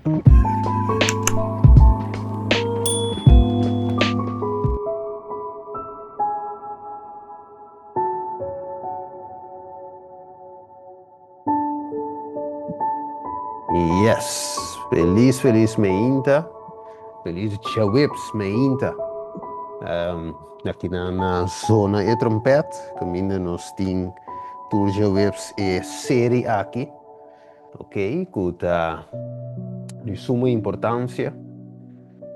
Yes, feliz, feliz meinta. Feliz Chawips meinta. Aqui na zona e trompete, caminho nós tem tour Chawips e série aqui, ok? Que tá de suma importância.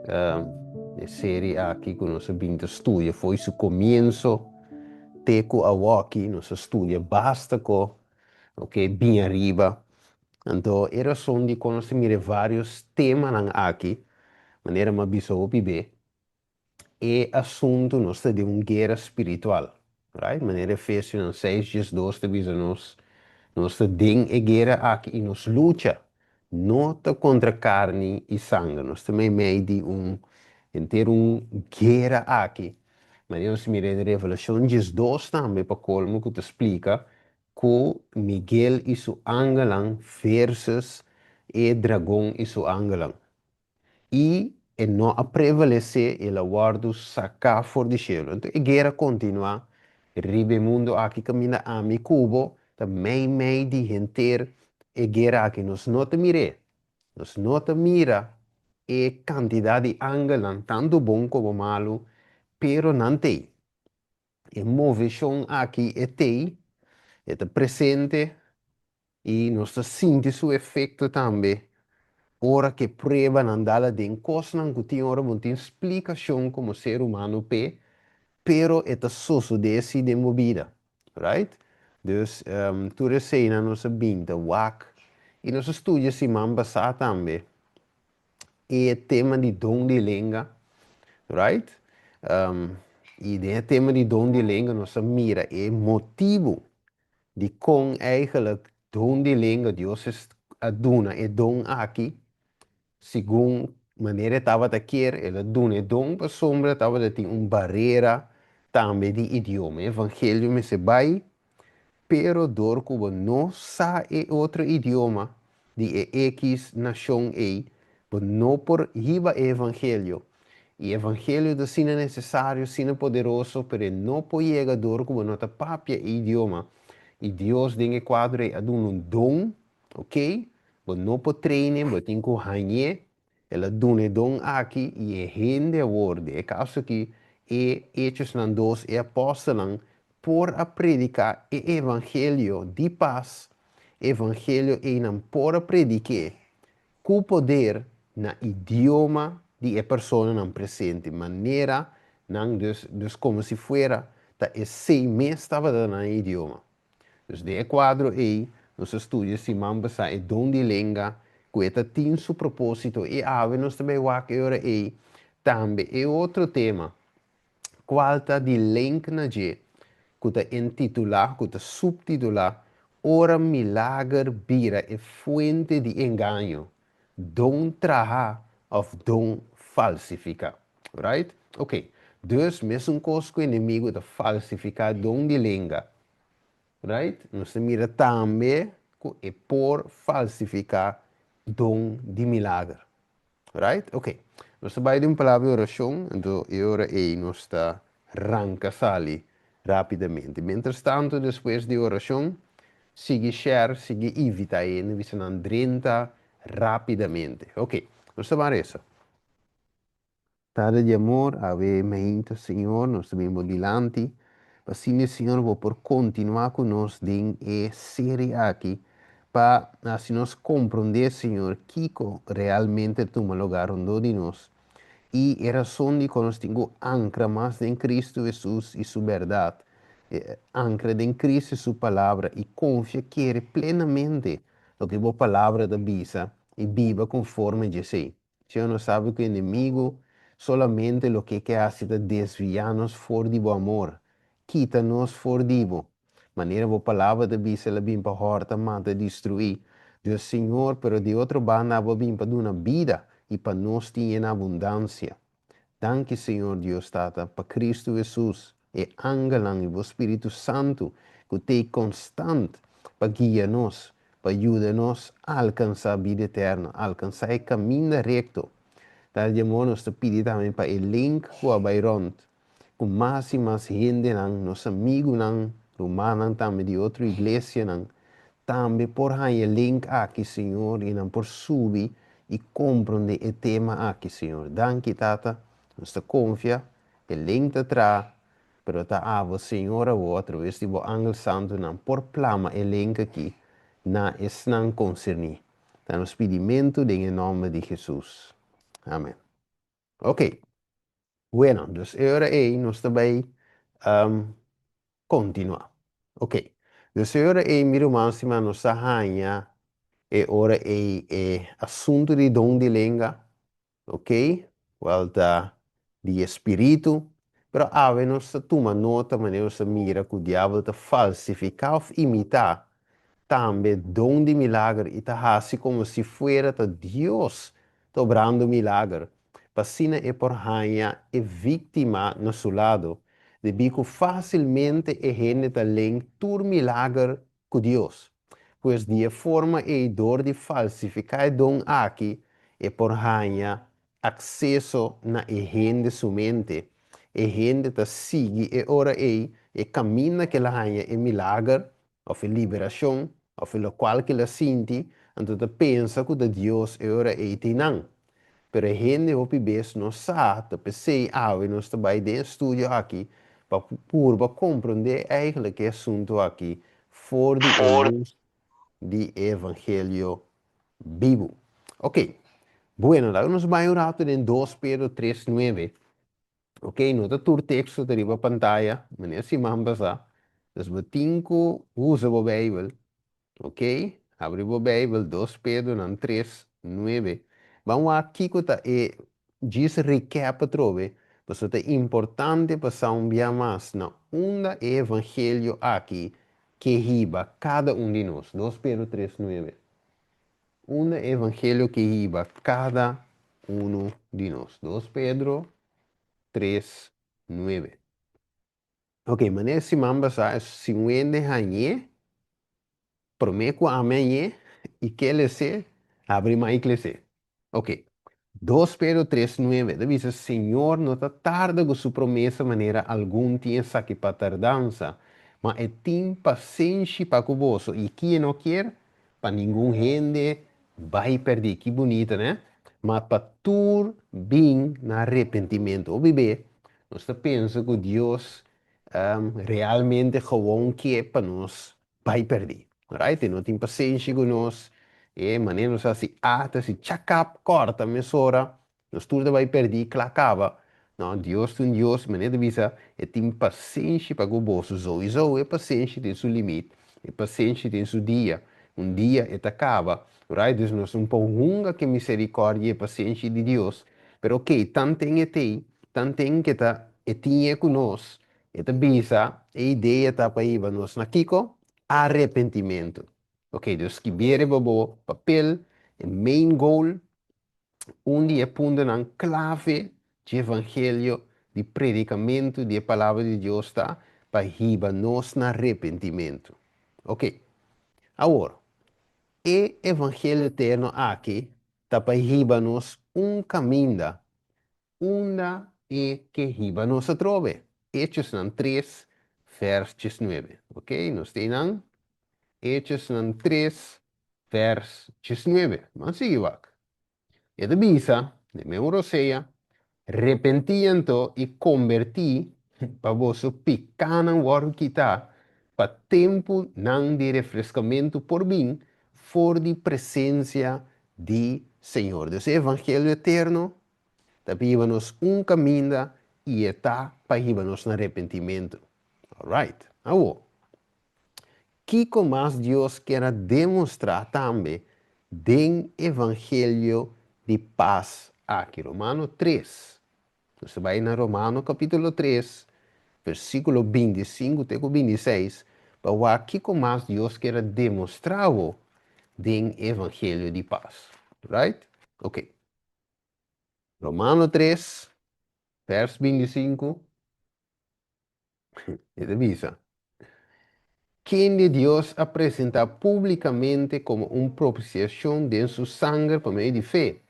A série aqui que nós vimos estudia foi o começo, teco a aqui, nós estudia basta com, ok, bem arriba. Então, era só de conhecer vários temas aqui, maneira mais bizarra e assunto nós de guerra espiritual, right? Maneira Efésios 6, 2, nós tem a guerra aqui e nos luta, não contra carne e sangue, nós também meio de ter guerra aqui. Mas nós mira de Revelação 2 também para colmo que te explica que Miguel e seu angelan versus e dragão e seu angelan e não a prevalecer ela guarda sacar fora de cielo. Então, a guerra continua, ribe mundo aqui caminha a mi cubo, também meio de gente a guerra aqui nos nota mire, nos nota mira e quantidade de angelan, tanto bom como malo, pero não tem. E movição aqui é presente e nós sentimos o efeito também. Ora que prueba andala de coisa não tem ora não tem explicação como ser humano pero é só desse de movida, right? Dus tu recena nossa binta wak e nós estudia se mambasa também e o tema de dom de língua, right? E de tema de dom de língua nós mira é motivo de com eigenlijk dom de língua Deus a dona e dom aqui segundo maneira estava a querer, ela dona dom para sombra, estava a ter uma barreira também de idioma. Evangelho me se vai, pero dor como não sabe outro idioma de X nação aí, não por riba evangelho. E evangelho de sina necessário, sina poderoso, pero não pode chegar dor como não papia idioma. E Deus tem quadro a dar um dom, ok? Mas não pode treinar, mas tem que ganhar. Ela dá um dom aqui e é rende a word. É caso que é Hechos na 2 é apóstolos por a predicar o evangelho de paz. Evangelho é não por a predicar com poder na idioma de a pessoa não presente, maneira não dus como se fuera da esse mês estava dando idioma. Dus de quadro aí, nos estudos se mambasa e dom de língua, que tem seu propósito e ave nos também wak hora aí, também é outro tema, qualta de link na je, que intitular, que subtitular, ora milagre bira é fuente de engano, dom traha of dom falsifica, right? Ok, dus mesmo coisa que o inimigo de falsificar dom de língua, right? Nós mira também que é por falsificar dom de milagre, right? Ok. Nós vai de uma palavra de oração, então agora aí nós está arranca sali rapidamente. Mientras tanto, depois de oração, sigue share, sigue evita aí, nós vamos 30 rapidamente. Ok. Nós vamos isso. Tarde de amor, ave mente, Senhor, nós vamos dilante. Assim, Senhor, vou por continuar conosco em série aqui, para assim nós compreender, Senhor, que realmente toma lugar onde de nós. E a razão de que nós temos ancra mais em Cristo Jesus e sua verdade, ancra em Cristo e sua palavra, e confia que é plenamente o que a palavra da Bisa e viva conforme Jesus. Senhor, nós sabe que o inimigo solamente o que hace é desviar-nos fora do amor, quita-nos fora do maneira a palavra da Bisa ela vem para horta, mata, destruir. Deus, Senhor, pero de outro bando, ela vem para dar uma vida e para nós ter em abundância. Danke, Senhor Deus Tata, para Cristo Jesus e angelang e o Espírito Santo que tem constante para guiar-nos, para ayudarnos a alcançar a vida eterna, a alcançar o caminho recto. Tá, irmão, nós te pedimos também para o link que vai rond, com mais e mais gente, nossos amigos, romanos também de outra igreja, também por aí o link aqui, Senhor, e não por subir e compreender o tema aqui, Senhor. Danke, Tata, nós te confia, o link te traz, pero tá avo, Senhor, o através de o Ángel Santo, não por plama o link aqui, na es não concernir. Tá, nos pedimento em nome de Jesus. Amém. Ok, bueno, dus ahora nós também continuar. Ok, dus ahora miro máxima nossa rainha e ora assunto de dom de língua, ok? Volta de espírito, pero ave nós toma nota, mas nós mira que o diabo te falsificar ou imitar também dom de milagre e tá assim como se fuera de Deus obrando milagre. Passina é por rainha e vítima no seu lado. De bico facilmente e gente também tur milagre com Deus. Pois de forma e dor de falsificar dom aqui é por rainha acesso na e gente sua mente. E gente te sigue e ora e caminha que la rainha é milagre of liberação, of lo qual que la sinti, então te pensa que Deus é ora e tinang. Pero a gente o pibes não sabe, pensei, e nós trabalhamos de estúdio aqui, para compreender eigenlijk o assunto aqui, for de luz de evangelho vivo. Ok, bueno, lá nós vamos orar em 2 Pedro 3:9. Ok, nota o texto arriba a pantalla, maneira se mambasa. Dus we tinko usa a Bíblia. Ok? Abre a Bíblia, 2 Pedro 3:9. Vamos aqui que diz recap trove. Mas é importante passar dia mais na onda evangelho aqui que riba cada um de nós. 2 Pedro 3:9. Onda evangelho que riba cada um de nós. 2 Pedro 3:9. Ok, maneira se mamba sa 50 anos. Prometo amanhã e que ele se abre mais igreja. Ok. 2 Pedro 3:9 diz: Senhor, não está tarde com sua promessa, maneira algum tinha saque para tardança, mas é tem paciência para convosco. E quem não quer, para nenhum gente vai perder. Que bonito, né? Mas para tur bem no arrependimento. O bebê, nós pensa que Deus realmente gewoon quer para nós vai perder. Right? E não tem paciência com nós. E maneira nós assim, ata, se chacap, corta, mesora, nós tudo vai perder, clacava. Não, Deus tem Deus, maneira de visa, e tem paciência para o bolso. Zo, é paciência tem seu limite. É paciência tem seu dia. Um dia é acaba. Right? Então nós não podemos que misericórdia e paciência de Deus. Pero ok, tanto tem que tá, e tinha conosco. Ita bisa, a ideia tá para ir nós na Kiko, arrependimento. Ok, dus escrever babo papel, o main goal, onde é punto na clave de evangelho, de predicamento, de palavra de Deus tá, para ir nós na arrependimento. Ok, agora, o evangelho eterno aqui, tá para ir nós caminho Una e que riba nos trove. Hechos 3, vers 9. Ok? Nos tenen Hechos 3, vers 9. Mas sigue vak. E de bisa, de meu seja, repentiento e converti para vosso picanan war kita para tempo não de refrescamento por mim, for de presença de Senhor. Deus Evangelho eterno, Tapíbanos caminho e está para irmos no arrependimento. Alright. Agora, que mais Deus quer demonstrar também do Evangelho de paz aqui, Romano 3. Você vai na Romano capítulo 3, versículo 25 até 26, para ver que mais Deus quer demonstrar do Evangelho de paz. Right? Ok. Romano 3, verso 25. Ele avisa. quien de Dios apresenta públicamente como una propiciación de su sangre por medio de fe.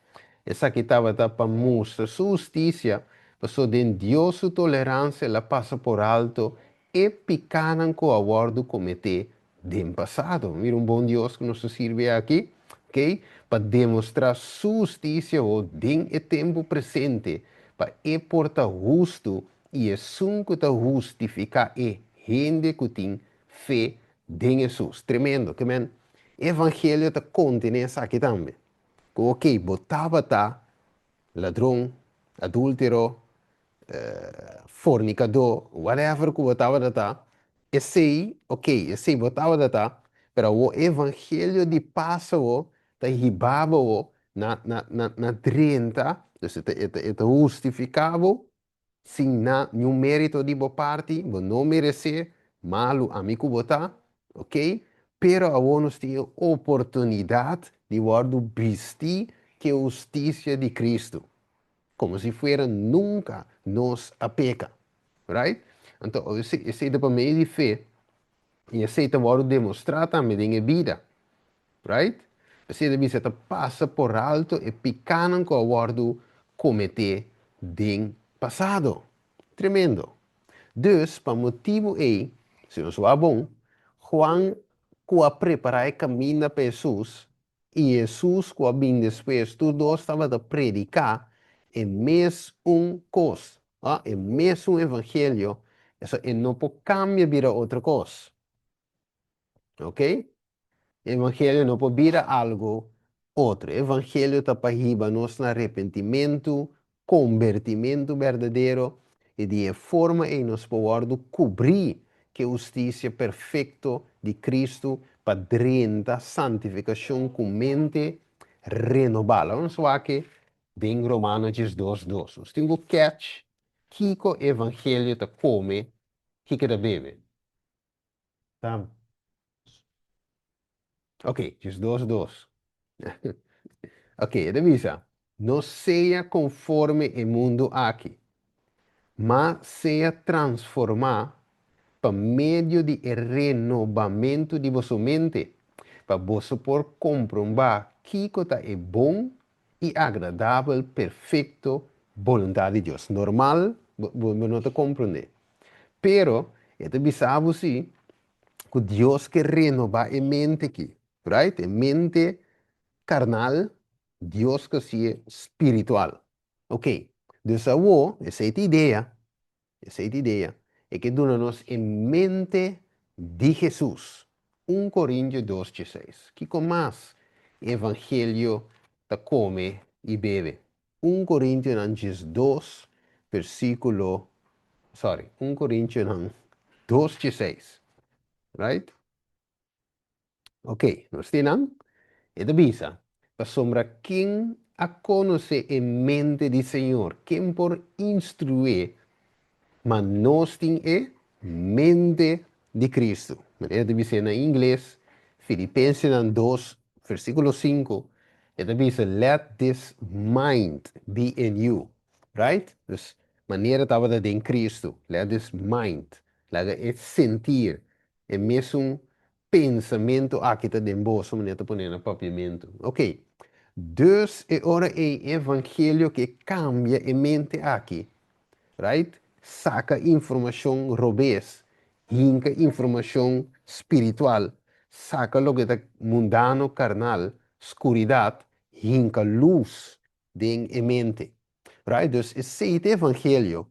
Esa que estaba para mostrar su justicia, pasó de Dios su tolerancia, la pasa por alto y picaran con aguardo comete del pasado. Mira un buen Dios que nos sirve aquí, ¿ok? Para demostrar su justicia o en el tiempo presente, para portar justo e é sunco ta justificar e gente que tem fé em Jesus. Tremendo, que man. Evangelho ta contém essa aqui também. Ok, botava tá ladrão, adúltero, fornicador, whatever que botava da tá. Esse, ok, esse botava da tá, pero o evangelho de passa o ta ribava o na 30, então eta justificava sem nenhum mérito de boa parte, não merecer, malo amigo botar, ok? Pero a nós tem oportunidade de guardar vestir que a justiça de Cristo, como se fuera nunca nos a peca, right? Então, esse é para meio de fé, e esse é para demonstrar também na vida, right? Esse deve ser passa por alto e picanan com o guardo cometer den passado. Tremendo. Dus, para motivo é, se não sou bom, Juan, que preparar o caminho para Jesus, e Jesus, que bem depois, tu dois estava a predicar, é mesmo coisa, é mesmo evangelho, isso não pode cambiar para outra coisa, ok? Evangelho não pode virar algo outro. Evangelho está para nos no arrependimento, convertimento verdadeiro e de forma em nos pode cobrir que a justiça perfeita de Cristo para drenta santificação com mente renovada. Vamos falar que em Romanos 2:2. Nós temos catch que o evangelho está come, que está bebe. Tá? Ok, 2:2. Ok, revisa. No sea conforme el mundo aquí, mas sea transformado por medio de renovamiento de vuestra mente, para vos por comprobar qué cosa es bom y agradable, perfecto, voluntad de Dios. Normal, vos no te comprende. Pero, este bisabo sí, que Dios que renova en mente aquí, right? En mente carnal, Deus que se é espiritual. Ok, dus essa ideia é que dona-nos em mente de Jesus. 1 Coríntios 2:16. Que com mais evangelho ta come e bebe. 1 Coríntios 2, versículo, 1 Coríntios 2:16. Right? Ok, nós temos e bisa, para sombra quem a conhecer em mente do Senhor, quem por instruir, mas nós temos mente de Cristo. Ele deve ser em inglês, Filipenses 2, versículo 5, ele diz, let this mind be in you, right? Dus, maneira estava em Cristo, let this mind, lá é sentir, é mesmo pensamento aqui está dentro bolso, maneira de pôr no papiamento. Ok, dus é hora é evangelho que cambia a mente aqui, right? Saca informação robês, hinca informação espiritual, saca lo que está mundano, carnal, escuridade, hinca luz de mente, right? Dus esse é o evangelho,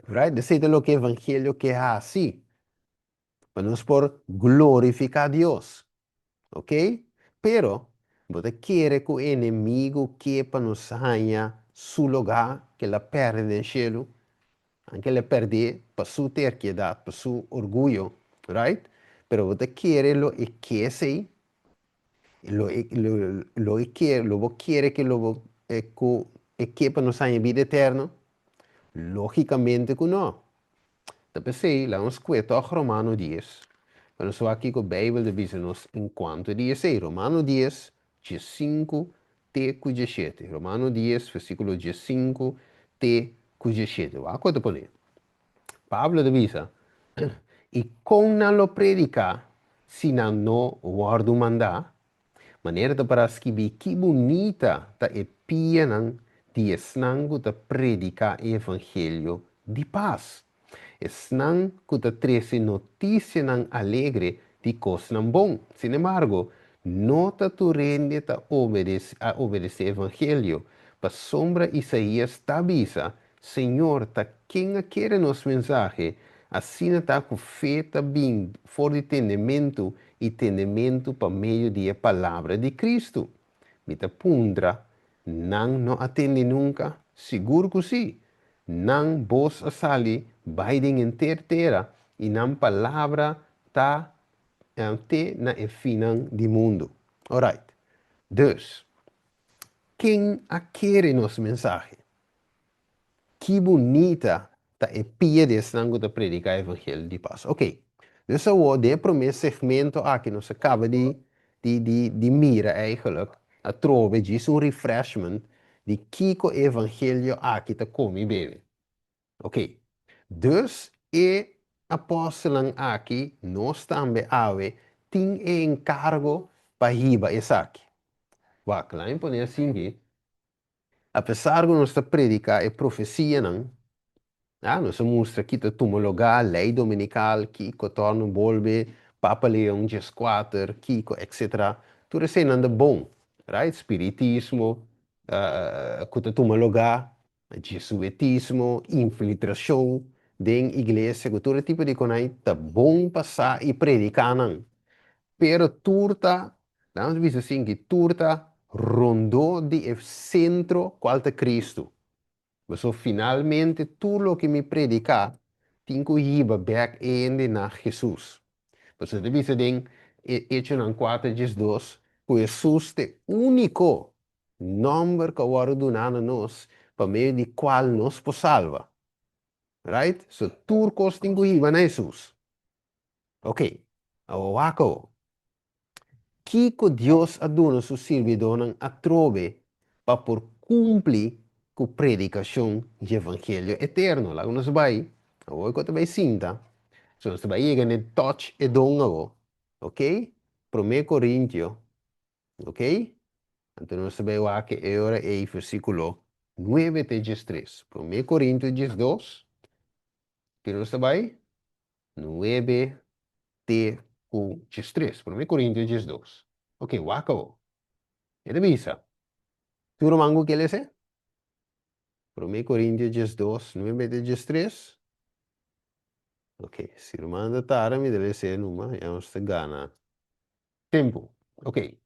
right? Esse é o que o evangelho que é assim, para nós por glorificar a Deus, ok? Pero, você quer que o inimigo quepa nos ganhar seu lugar, que ele perde no cielo, anche le perder para su terquedad, para su orgullo, right? Pero você quer lo que sei, lo quiere que lo que para nos haya vida eterna, logicamente que não. Então, sei, lá uns quatro Romano 10. Quando só aqui com a Bíblia diz nos enquanto dia 6, Romano 10, 15 até 17. Romano 10, versículo 15 até 17. Vá, quanto põe? Pablo avisa, E com não lo predica, se não guardo mandar, maneira de para escrever que bonita ta e pia não de esnango ta predica evangelho de paz. Esnan que ta trece notícia não alegre de coisa não bom. Sin embargo, nota tu rende ta obedecer evangelho. Pa sombra Isaías tabisa, Senhor, ta quem quer nos mensagem, assim está com fé também, for de entendimento e entendimento para meio da palavra de Cristo. Mita pundra, não atende nunca, seguro que sim. Não vos a sali, baidem inteira, e não palavra tá te na finan de mundo. Alright. Dus, quem a quer nos mensagem? Que bonita tá e pia de sangue da predicar evangelho de paz. Ok. Dus o de primeiro segmento aqui nos acaba de mira eigenlijk. A trove diz um refreshment de kiko evangelho aqui tá come bem. Ok. Dus e apóstolos aqui nós também ave tem encargo para riba essa aqui. Vai, lá em poner assim que apesar de nós predicar e profecia não. Nós mostra aqui o lugar, lei dominical, que torna bolbe, Papa Leão XIV, Kiko, etc. Tudo isso é bom, right? Espiritismo, que lugar, jesuitismo, infiltração dentro da igreja, que todo tipo de coisa tá bom passar e predicar, não. Pero turta, vamos dizer assim, que turta rondou de centro qual é Cristo. So, finalmente, tudo o que me predicar, tenho que ir back ainda na Jesus. Você deve dizer, Hechos 4, 2, que Jesus é o único nome que agora donado a nós, para meio de qual nos pode salvar. Right? So, tudo que tem que ir na Jesus. Ok. Agora, que Deus aduna su servidor a trove para por cumprir com a predicação do evangelho eterno. Lá nós vai, agora que vai sinta, so nós vai chegar no touch e dom agora, ok? 1 Coríntios, ok? Então nós vai lá que agora é o versículo 9 até 13. 1 Coríntios 12, que nós vai 9 até 13. 1 Coríntios 12. Ok, wako. Ele visa. Tu romango que ele é? 1 Coríntios 12, 9 até 13. Ok, se romanda tara mi deve ser numa, é um gana. Tempo. Ok.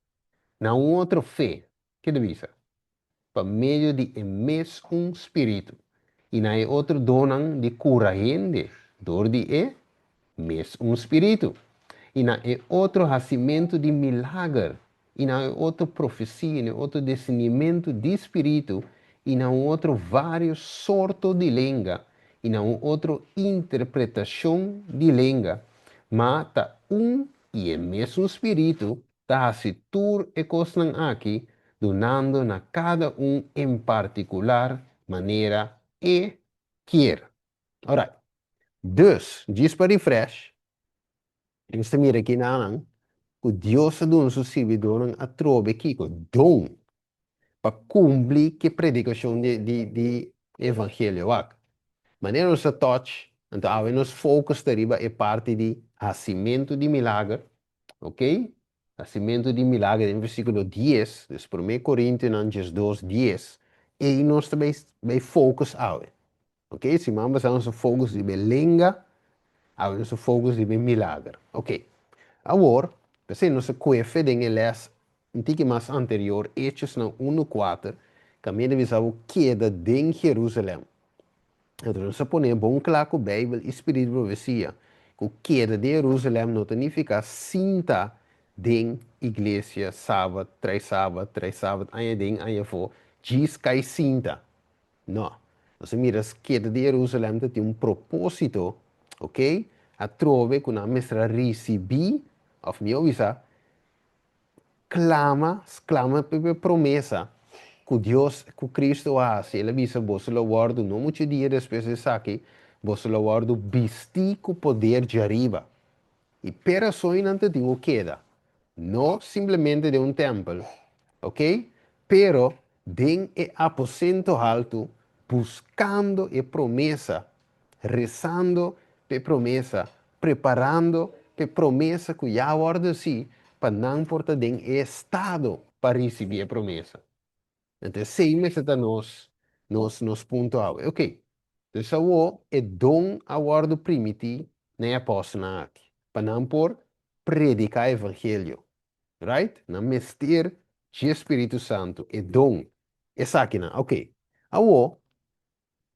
Na outra fé, que deve ser? Para meio de emes um espírito. E na outro donan de cura gente, dor de mes um espírito. E na outro nascimento de milagre. E na outra profecia, na outro discernimento de espírito. E na outro vários sortos de língua. E na outro interpretação de língua. Mas tá e é mesmo espírito, tá se tur e cosnan aqui, donando na cada em particular maneira e quer. Alright. Dus, diz para refresh, você mira aqui na anang, o Deus do nosso servidor a trove aqui, o dom, para cumprir que predicação de evangelho. Maneira nossa touch, então, a nos focus deriva é parte de nascimento de milagre, ok? Nascimento de milagre, em versículo 10, dus 1 Coríntios 2, 10, e nós também focus ao, ok? Se vamos a nosso focus de língua, a nosso focus de milagre, ok? Agora, você não se conhece em eles, um pouco mais anterior, Hechos 1:4, caminho de visão queda de Jerusalém. Então, nós põe bom claro que a Bíblia, Espírito de profecia, que a queda de Jerusalém não significa cinta de igreja, sábado, três sábado, aí tem, aí for, diz que é cinta. Não. Nós mira a queda de Jerusalém tem um propósito, ok? A trove que a mestra recebi, of me avisa, clama por promessa que Deus, que Cristo hace. Ele avisa, você lo guardo, não muito dia depois de aqui, você lo guardo vestir com poder de arriba. E pessoas não te digo queda. Não simplesmente de um templo, ok? Pero de um aposento alto, buscando a promessa, rezando a promessa, preparando a promessa que já guarda si, para não portar de estado para receber a promessa. Então, sei me está nos ponto A. Ok. Então, o é dom a guarda primiti, nem apóstolo aqui. Para não por predicar o evangelho. Right? Não mestir de Espírito Santo. É dom. Essa aqui, não. Ok. Awo,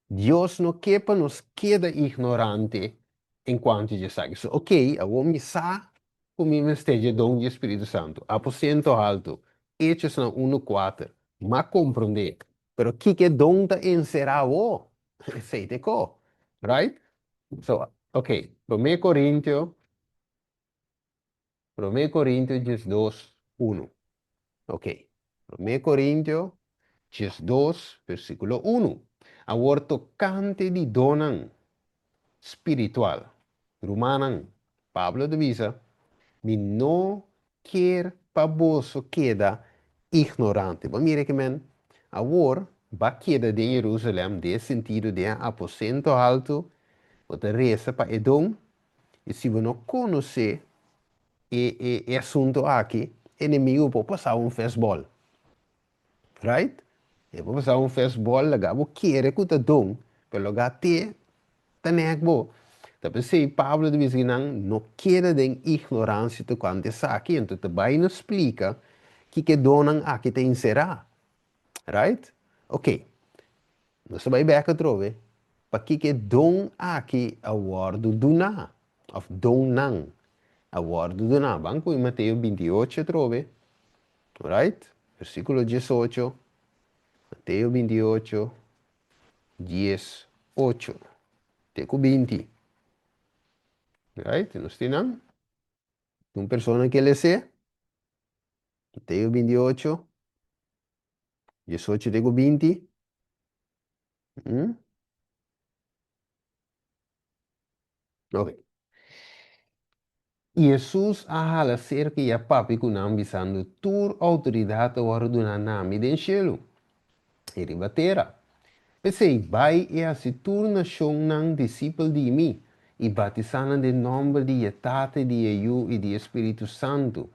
Deus não quer para nos queda ignorante enquanto de sabe. So, ok, awo me sa comigo esteja dom de Espírito Santo. Aposento alto. Hechos na 1:4. Mas compreender. Pero que dom da encerrar o? Sei te co. Right? So, ok. 1 Coríntios 2, 1. Ok. 1 Coríntios 2, versículo 1. Agora tocante de donan espiritual. Romanan, Pablo divisa, mi no quer paboso queda ignorante. Mas mire que men, agora va queda de Jerusalém de sentido de aposento alto, o te reza para Edom, e se você não conhece e assunto aqui, inimigo pode passar festival, right? E pode passar festival, laga, você quer que te dom, pero laga te tanek bo. Tapi se Pablo de Vizinang não queda de ignorância de quanto está aqui, então também nos explica que donan aqui te inserar, right? Ok, nós vai ver que trove, para que don aqui a word do na, of donan, a word do na. Banco em Mateus 28 trove, right? Versículo 18, Mateus 28, 18, teco 20, right? Nós temos uma pessoa que lê Mateo 28, 18 digo 20. ¿Mm? Ok. Jesus ahala cerca e a papi kunam bisando tur autoridade orduna nami den cielo. E ribatera. Pensei, vai e a si turna shong nang disciple di mi. E batizana de nome de Tate, de Eu e de Espírito Santo.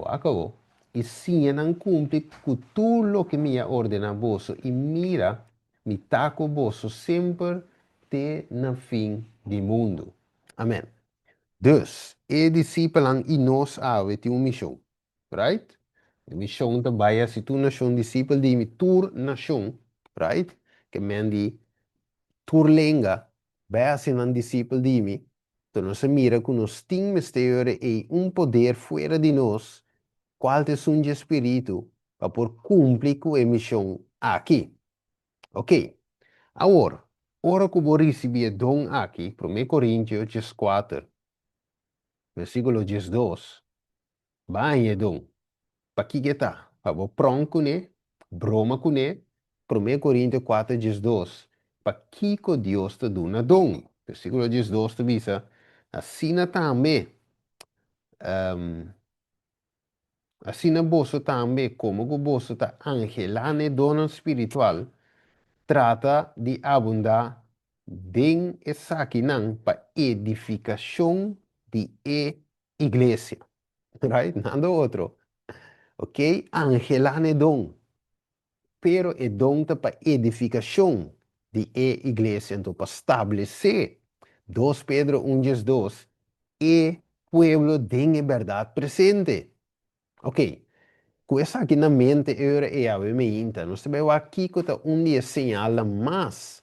Acabou. E sim, não cumpre com tudo o que me ordena vosso. E mira, me taco vosso sempre até no fim do mundo. Amém. Dus, e discípulos e nós tem uma missão. Right? A missão também é se tu não és discípulo de tur nação. Right? Que men di tur lenga. Vai ser um discípulo de mim. Então, nós mira que nós temos mistério e poder fora de nós qual é o espírito para por cumprir com a missão aqui. Ok? Agora, ora que vou receber dom aqui, 1 Coríntios 4, versículo 12, vai dom. Para que está? Para vou pronto com ele, broma com ele, 1 Coríntios 4, 12. Para que Deus te dá dom? Versículo 12 te diz, assim também, assim você também, como você está angelane dono espiritual, trata de abundar em essa não para edificação de igreja. Right? Nada outro. Ok? Angelane dom. Pero é dom para edificação de igreja. Então, para estabelecer 2 Pedro 1:2 e pueblo de verdade presente. Ok? Com essa aqui na mente, eu e a me inta. Nós também aqui que está dia señala mais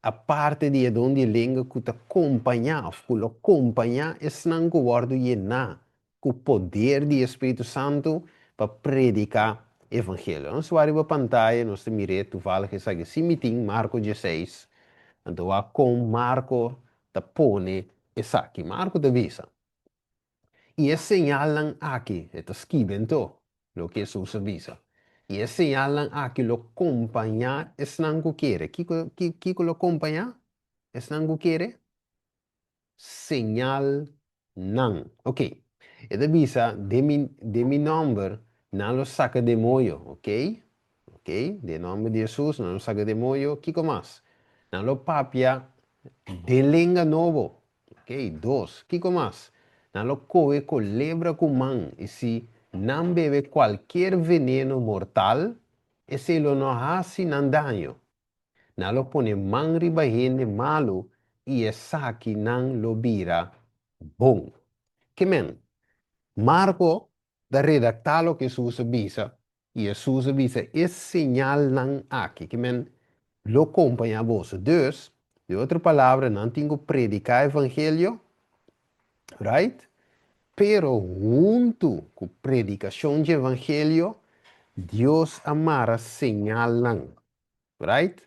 a parte de onde língua que te acompanha, que lo acompanha é não que guardo na, com o poder do Espírito Santo para predicar o Evangelho. Nós vamos para a pantalla, nós miramos, tu fala que sabe, se meeting, Marco 16, então com Marco te põe essa aqui, Marco te visa. E señalan aqui, está escrito, lo que Jesus avisa. E señalan aqui, lo acompanha, es não que quer. Que lo acompanha? Es nangu quiere? Señal nan. Ok. Eda bisa de mi nombre, não lo saca de molho, ok? Ok? De nome de Jesus, não lo saca de molho. Kiko mais? Não lo papia de lenga novo. Ok? Dos. Kiko mais? Não lo coe com lebra com man. E se não bebe qualquer veneno mortal, e se lo não hace nan daño. Não lo pone man riba hene malo e é saque não lo bira bom. Que men? Marco da redactalo que susa bisa e a susa bisa é sinal não aqui. Que men lo acompanha a você. Dus, de outra palavra, não tenho predicar evangelho, right? Pero junto com predicação de evangelho, Deus amara señal não, right?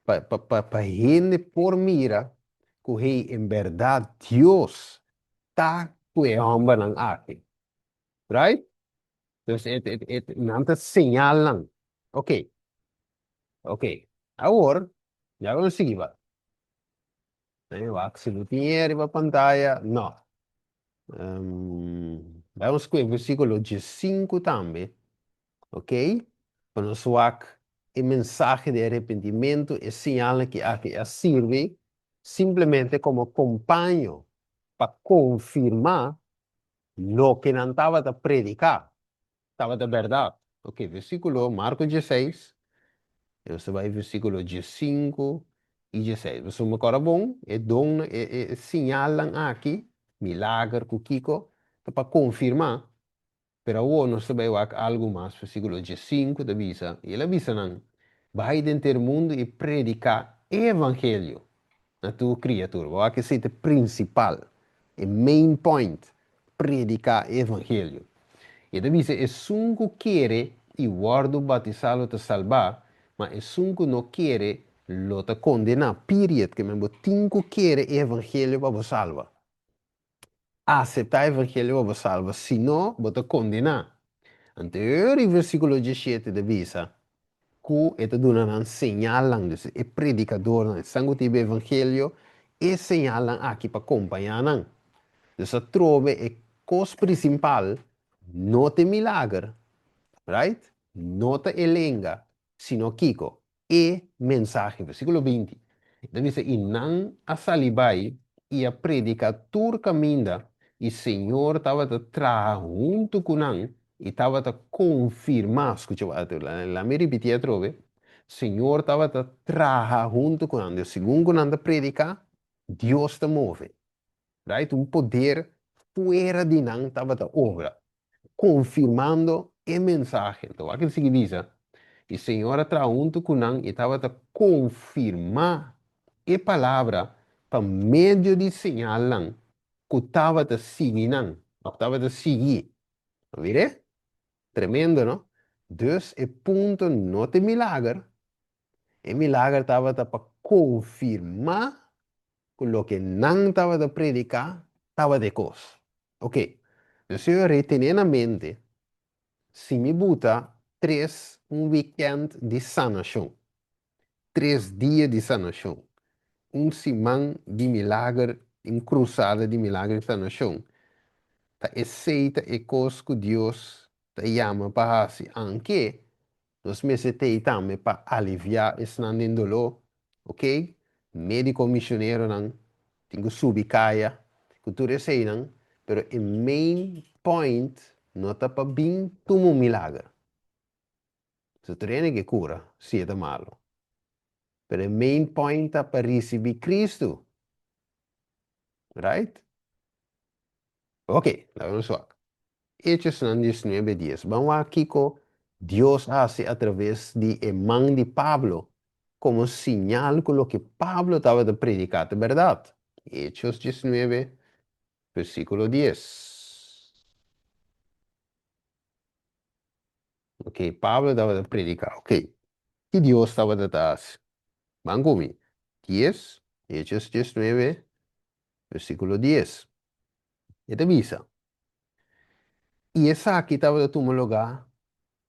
Para gente por mira que em verdade Deus está com o homem não aqui, right? Dus não está señal não. Ok, ok. Agora, já vamos seguir, va. Se não tinha a pantalla, não. Vamos com o versículo 5 também, ok? Para nos ver o mensagem de arrependimento e sinal que aqui sirve simplesmente como companheiro para confirmar lo que não estava a predicar, estava de verdade. Ok, versículo Marcos 16, você vai versículo 5 e 16. Você me agora bom, sinalam aqui, milagre, kiko, para confirmar. Pero uno se ve algo más, versículo 5 da Bisa. E ele avisa não, vai dentro do mundo e predicar evangelho na tua criatura. Vai que seja principal, o main point, predicar evangelho. E da Bisa, é sunco quer e guardo batizado te salvar, mas é sunco não quer lo te condenar, period, que mesmo tinco quer evangelho para você salvar. Aceitar evangelho para você salvar, senão, você condenar. Anterior in versículo 17 de Bisa, que está dando señalan, dus, e predicador, sangue tibe evangelho, e señalan aqui para acompanhar. Dus a trove é cos principal, não tem milagre, right? Não tem elenga, sino Kiko, e mensagem, versículo 20. Então diz, e não a salibai, e a predicatura caminda, e Senhor estava a trazer junto com nós, e estava a confirmar, escuta, lá me repetia a trove, Senhor estava a trazer junto com nós, segundo nós a predicar, Deus te move, right? Um poder fora de nós estava a obra, confirmando a mensagem. Então, aquilo significa, e Senhor traz junto com nós e estava a confirmar a palavra por meio de sinal que estava a seguir, estava a seguir. Vire? Tremendo, não? Dus, o ponto não é milagre. O milagre estava para confirmar que o que não estava a predicar estava de coisa. Ok. Dus eu retenho na mente, se me botar um weekend de sanação, 3 dias de sanação, semana de milagre, cruzada de milagre de sanação, tá aceita e coisa que Deus te chama para fazer, anche nós necessitamos também para aliviar esse dolor, ok? Médico missionário não, tem que subir caia, cultura sei não, pero o main point não está para bem como milagre. Se treina que cura, se é malo. Pero o main point está para receber Cristo, right? Ok, vamos lá. Hechos 19:10. Vamos aqui com Deus hace a través de mão de Pablo, como sinal com o que Pablo estava a predicar, de verdade. Hechos 19, versículo 10. Ok, Pablo estava a predicar, ok. E Deus estava a dar. Vamos comigo. 10, Hechos 19, versículo 10. E te avisa. E essa aqui estava a tomar lugar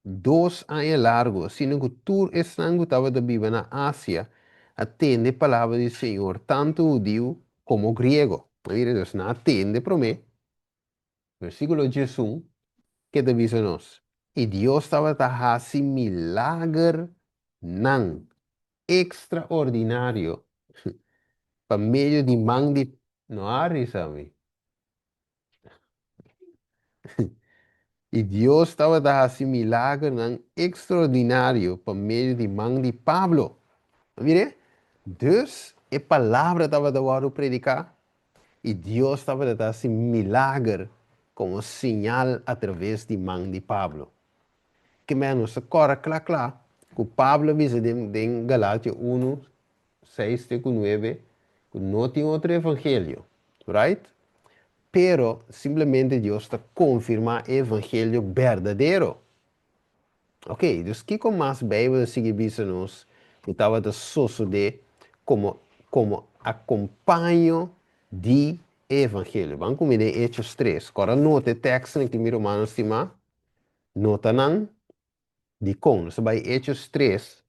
2 anos largo, sino que todo estrango estava de viver na Ásia, atende a palavra do Senhor, tanto judío como griego. Mira, Deus não atende para mim. Versículo 11, que te diz nós. E Deus estava a fazer milagre não extraordinário para meio de mão de... Não há, sabe? E Deus estava a fazer milagre não extraordinário para meio de mão de Pablo. Mire? Dus, a palavra estava a predicar. E Deus estava a dar esse milagre como sinal através de mão de Pablo. Que menos, agora, claro, que Pablo diz em Galátia 1, 6, 9, que não tem outro evangelho, right? Pero, simplesmente Deus está confirmando o evangelho verdadeiro. Ok, dus que mais Bíblia sigue nos que estava de suceder como acompanho de evangelho. Vamos comer Hechos 3. Agora nota o texto que me romano estima. Nota não de com. Você vai Hechos 3.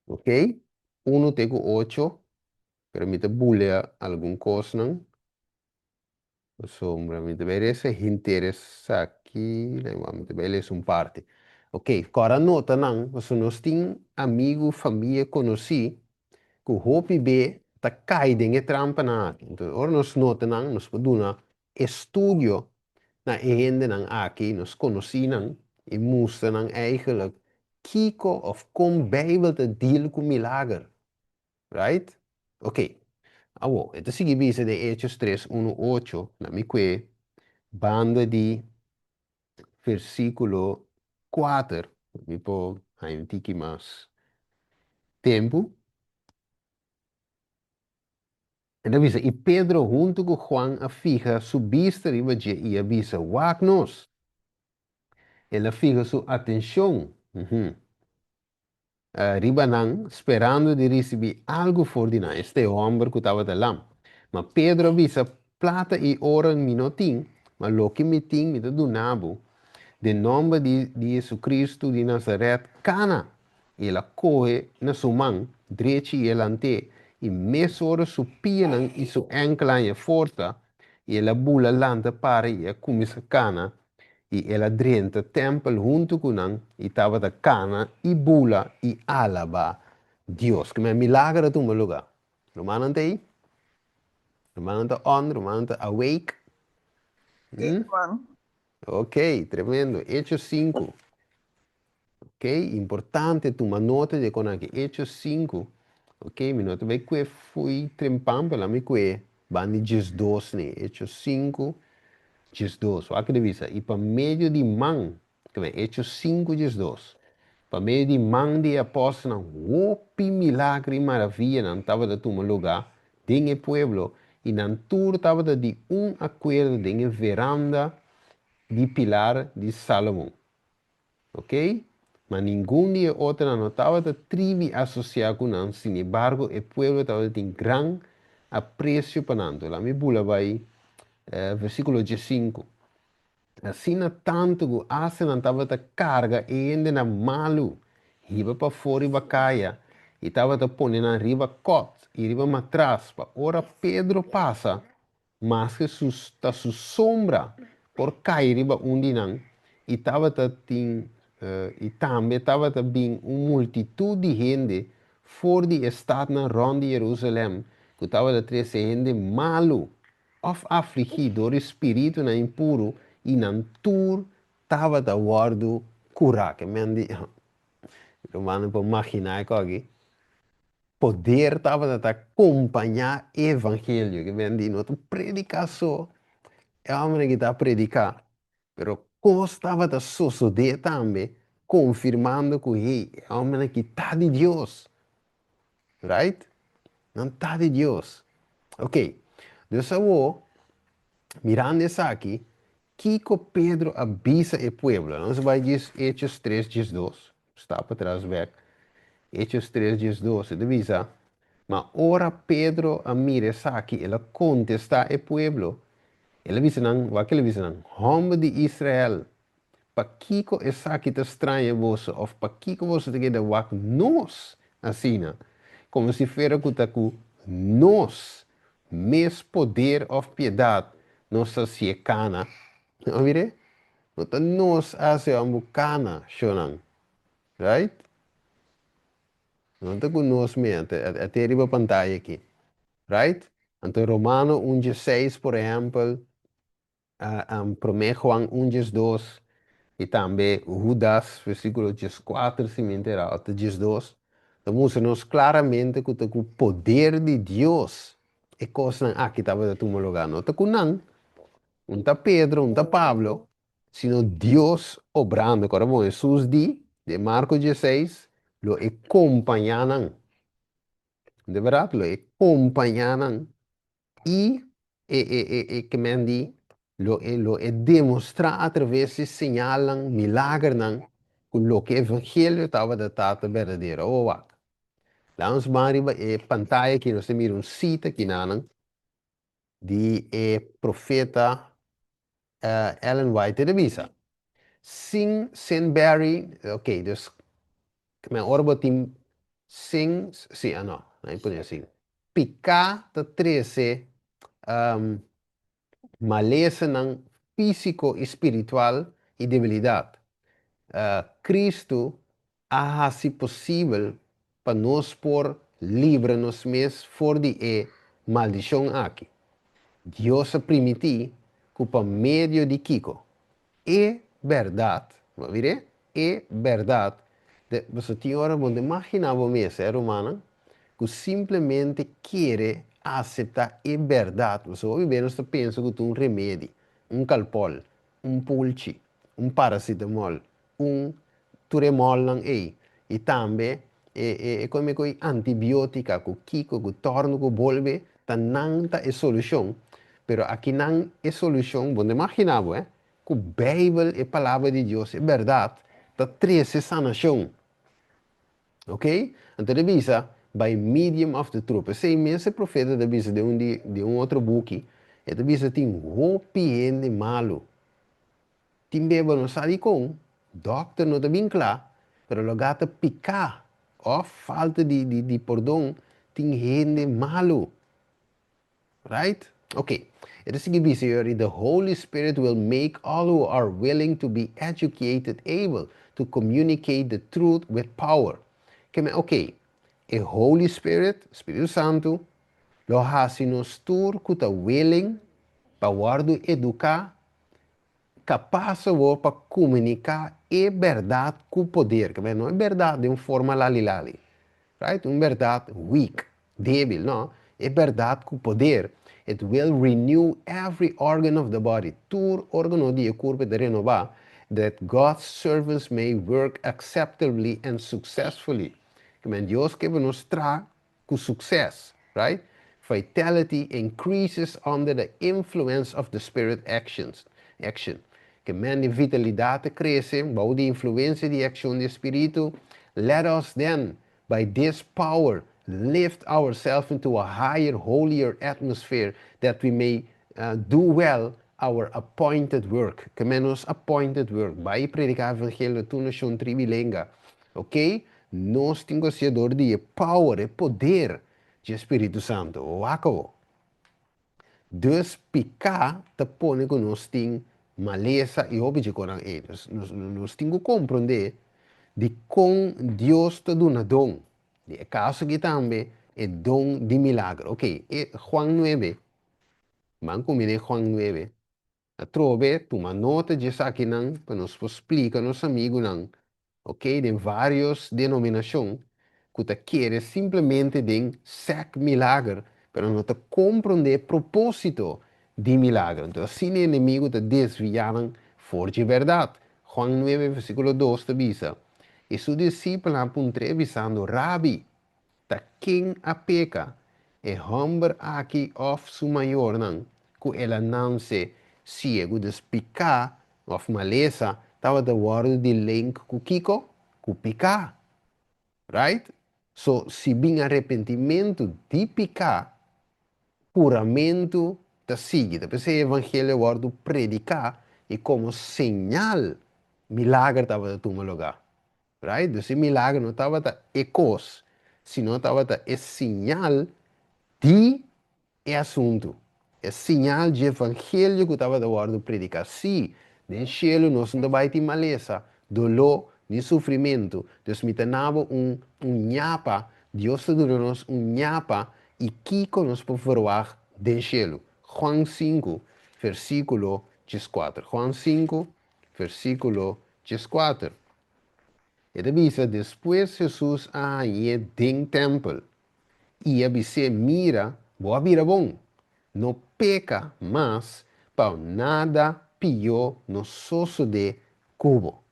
Ok? 1 tego 8. Permite bulha algum coisa não. Sombra, me interessa interessa aqui. Vamos ver parte. Ok, agora nota não, você nós tem amigo, família, conheci, que o hopi be tá caído em trampa na. Então, agora nós nota não, nós podemos estudo na gente não aqui, nós conheci não, e mostra não eigenlijk kiko of como Bijbel te deal com milagre, right? Ok, então ito sige bisa de Hechos 3, 1, 8, na mi que banda de versículo 4, mi po hay tiki más tempo. En dan e Pedro junto com Juan a ficha subiste riba e avisa, wagnos. Ela fica sua atenção. Ribanang, esperando de receber algo for de este homem que estava de lá. Mas Pedro avisa, plata e ouro me não tem, mas lo que me tem me do nabo. De nome de Jesus Cristo de Nazaré, cana. Ela corre na sua mão, direita e elante, e mesora sua pia e sua ancla e força, e ela bula lanta para e começa cana, e ela drenta o templo junto com ele, e estava da cana, e bula, e alaba Deus, que é milagre do meu lugar. Romano está aí? Romano está on, Romano está awake? Ok, tremendo. Hechos 5. Ok, importante tomar nota de quando que Hechos 5. Ok, mi nota vai que fui trempando pela mi que bandi 12 né, Hechos 5, 12. O que devisa? E para meio de man, que vem Hechos 5, 12. Para meio de man de apóstolos, opi milagre e maravilha não estava de tomar lugar em pueblo e não tudo estava de acordo em veranda de pilar de Salomão. Ok? Mas nenhum dia outro não estava de tribo associado com nós. Sin embargo, o povo estava de grande apreço para nós. Lá me bula vai, versículo 15. Assim, tanto que a não estava de carga e ainda na malu, riba para fora e para caia, e estava de pôr na riba cot, e riba matraz, para ora Pedro passa, mas que está sua sombra por cair riba onde não, e estava e também estava também uma multitud de gente fora de estado na ronda de Jerusalém, que estava de trazer gente malu, of afligido, o espírito na impuro, e não tur estava da guardo curar, que me andi, romano para imaginar aqui, poder estava de acompanhar o evangelho, que me andi, não predicação, é a homem que está a predicar, pero como estava de suceder também, confirmando que hey, é a homem que está de Deus, right? Não está de Deus. Ok, Deus avô, mirando isso aqui, Kiko Pedro avisa o povo. Nós vai dizer Hechos 3, 12. Está para trás, back. Hechos 3, 12. Avisa. Mas ora Pedro a mira aqui, ela contesta o povo. Ele avisa não, o que ele avisa não? Homem de Israel. Para Kiko essa aqui te estranha você, ou para Kiko você te quer dar nós, assim, como se fuera que nós, mes poder of piedade, nossa se cana, não vire? Então nós hace a cana, shonan, right? Não está com nós mesmo, até arriba a pantalla aqui, right? Então Romano 1:6, por exemplo, 1 Juan 1:2, e também Judas, versículo 4, se me enterar, até 2. Então, mostra-nos claramente que o poder de Deus é coisa que estava no teu lugar. Não está com não está Pedro, não está Pablo, sino Deus obrando. Agora, bom, Jesus de Marcos 16, lo acompanharam. De verdade, lo acompanharam. Que men di, lo é demonstrar através de señalan, milagres, com lo que o evangelho estava datado verdadeiro. Oh, wak. Lá uns mariba é pantalla que nós temos cita aqui de profeta Ellen White de Visa. Sing Sinberry, ok, dus men orbo tim sing, sim, não, não pode assim. Picar de 13 maleza físico, espiritual e debilidade. Cristo ha se possível para nós por livrar-nos mesmos fora de maldição aqui. Deus permitiu que por meio de Kiko é verdade, vamos ver? É verdade. Você tinha hora onde imaginava mesmo, ser humano, que simplesmente quer aceitar a verdade. Você vai ver, você pensa que um remédio, calpol, pulche, paracetamol, turemol, e também como que antibiótica, que kiko, que torna, que volve, não é solução. Pero aqui não é solução, onde imaginava, que a Bíblia é a palavra de Deus, é verdade, está traz sanação. Ok? Então, revisa, by medium of the truth. Sei mesmo, profeta da visa de outro book, e da visa tem roupiente malo. Tem beba não sabe com, doctor não está bem claro, pero lo gata picar, ou falta de perdão, tem gente malo. Right? Okay. It is given here, the Holy Spirit will make all who are willing to be educated able to communicate the truth with power. Okay. A Holy Spirit, Espírito Santo, lo hace nos tur kuta willing para guardo educar, capaz para comunicar é verdade com poder. Não é verdade de uma forma lali-lali. Right? Uma verdade weak, débil, não. É verdade com poder. It will renew every organ of the body. Tur órgão de corpo de renovar, that God's servants may work acceptably and successfully. Que Deus que nos traz com sucesso, right? Vitality increases under the influence of the spirit action. Que a vitalidade cresce, bajo de influência de ação do Espírito. Let us then, by this power, lift ourselves into a higher, holier atmosphere, that we may do well our appointed work. Que menos appointed work. Vai predicar o evangelho tu nação tribilenga. Ok? Nós temos de power, poder de Espírito Santo. O acabou. Dus picar te põe que nós temos maleza e obje com eles. Nós temos que compreender de com Deus te dá dom. De caso que também é dom de milagre. Ok, Juan 9. Manco mire Juan 9. Trove, toma nota disso aqui não, para nos explicar nos amigos não. Ok, de várias denominações, que te quer simplesmente de sec milagre, pero não te compreende propósito de milagre. Então, assim, inimigo te desviaram for de verdade. Juan 9, versículo 2 te diz, e seus discípulos avisando, Rabi, ta quem a peca, e homem aqui of su maior não, que ela não se ciego despicar, of maleza, estava de word de link com Kiko, com picar, right? So, se bem arrependimento de picar, curamento da sigue. Depois o evangelho word predicar, e como señal, milagre estava de tomar lugar, right? Esse milagre não estava de ecos, sino estava é sinal de assunto. É sinal de evangelho que estava de predicar. Sim, no cielo nós não vai ter maleza, dolor, nem sofrimento. Deus me tenava nhapa, Deus te deu nos nhapa e que nos por voar do cielo. Juan 5, versículo 14. Juan 5, versículo 14. Ele diz, depois Jesus ia em templo. E a você mira, boa vira bom. Não peca, mas para nada pior no soço de cubo.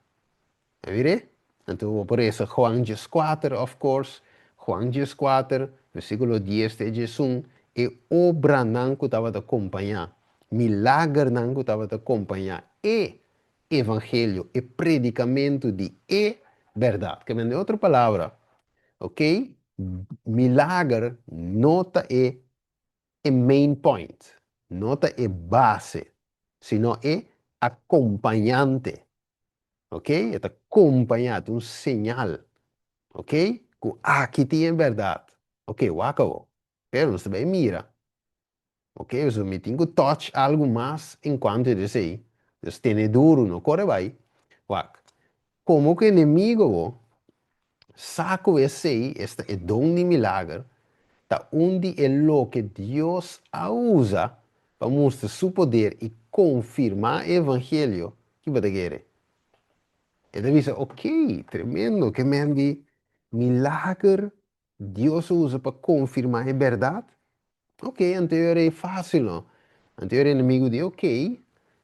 É verdade? Então, por isso, Juan 4, of course, Juan 4, versículo 10 de Jesus, é obra não que estava a acompanhar, milagre não que estava a acompanhar, e evangelho, e predicamento de verdade. Que vem de outra palavra, ok? Milagre nota é main point, nota é base, sino é acompanhante, ok? É acompanhado, um sinal, ok? Aqui tem verdade, ok? Acabou. Pero você também mira, ok? Você me tem que touch algo mais enquanto eu sei. Você tem duro, não corre vai. Como que inimigo, saco esse, este é dom de milagre, tá onde é o que Deus usa para mostrar seu poder e confirmar o evangelho que você quer. Ele diz, ok, tremendo, que me milagre Deus usa para confirmar a verdade. Ok, então é fácil, não? Então o inimigo diz, ok,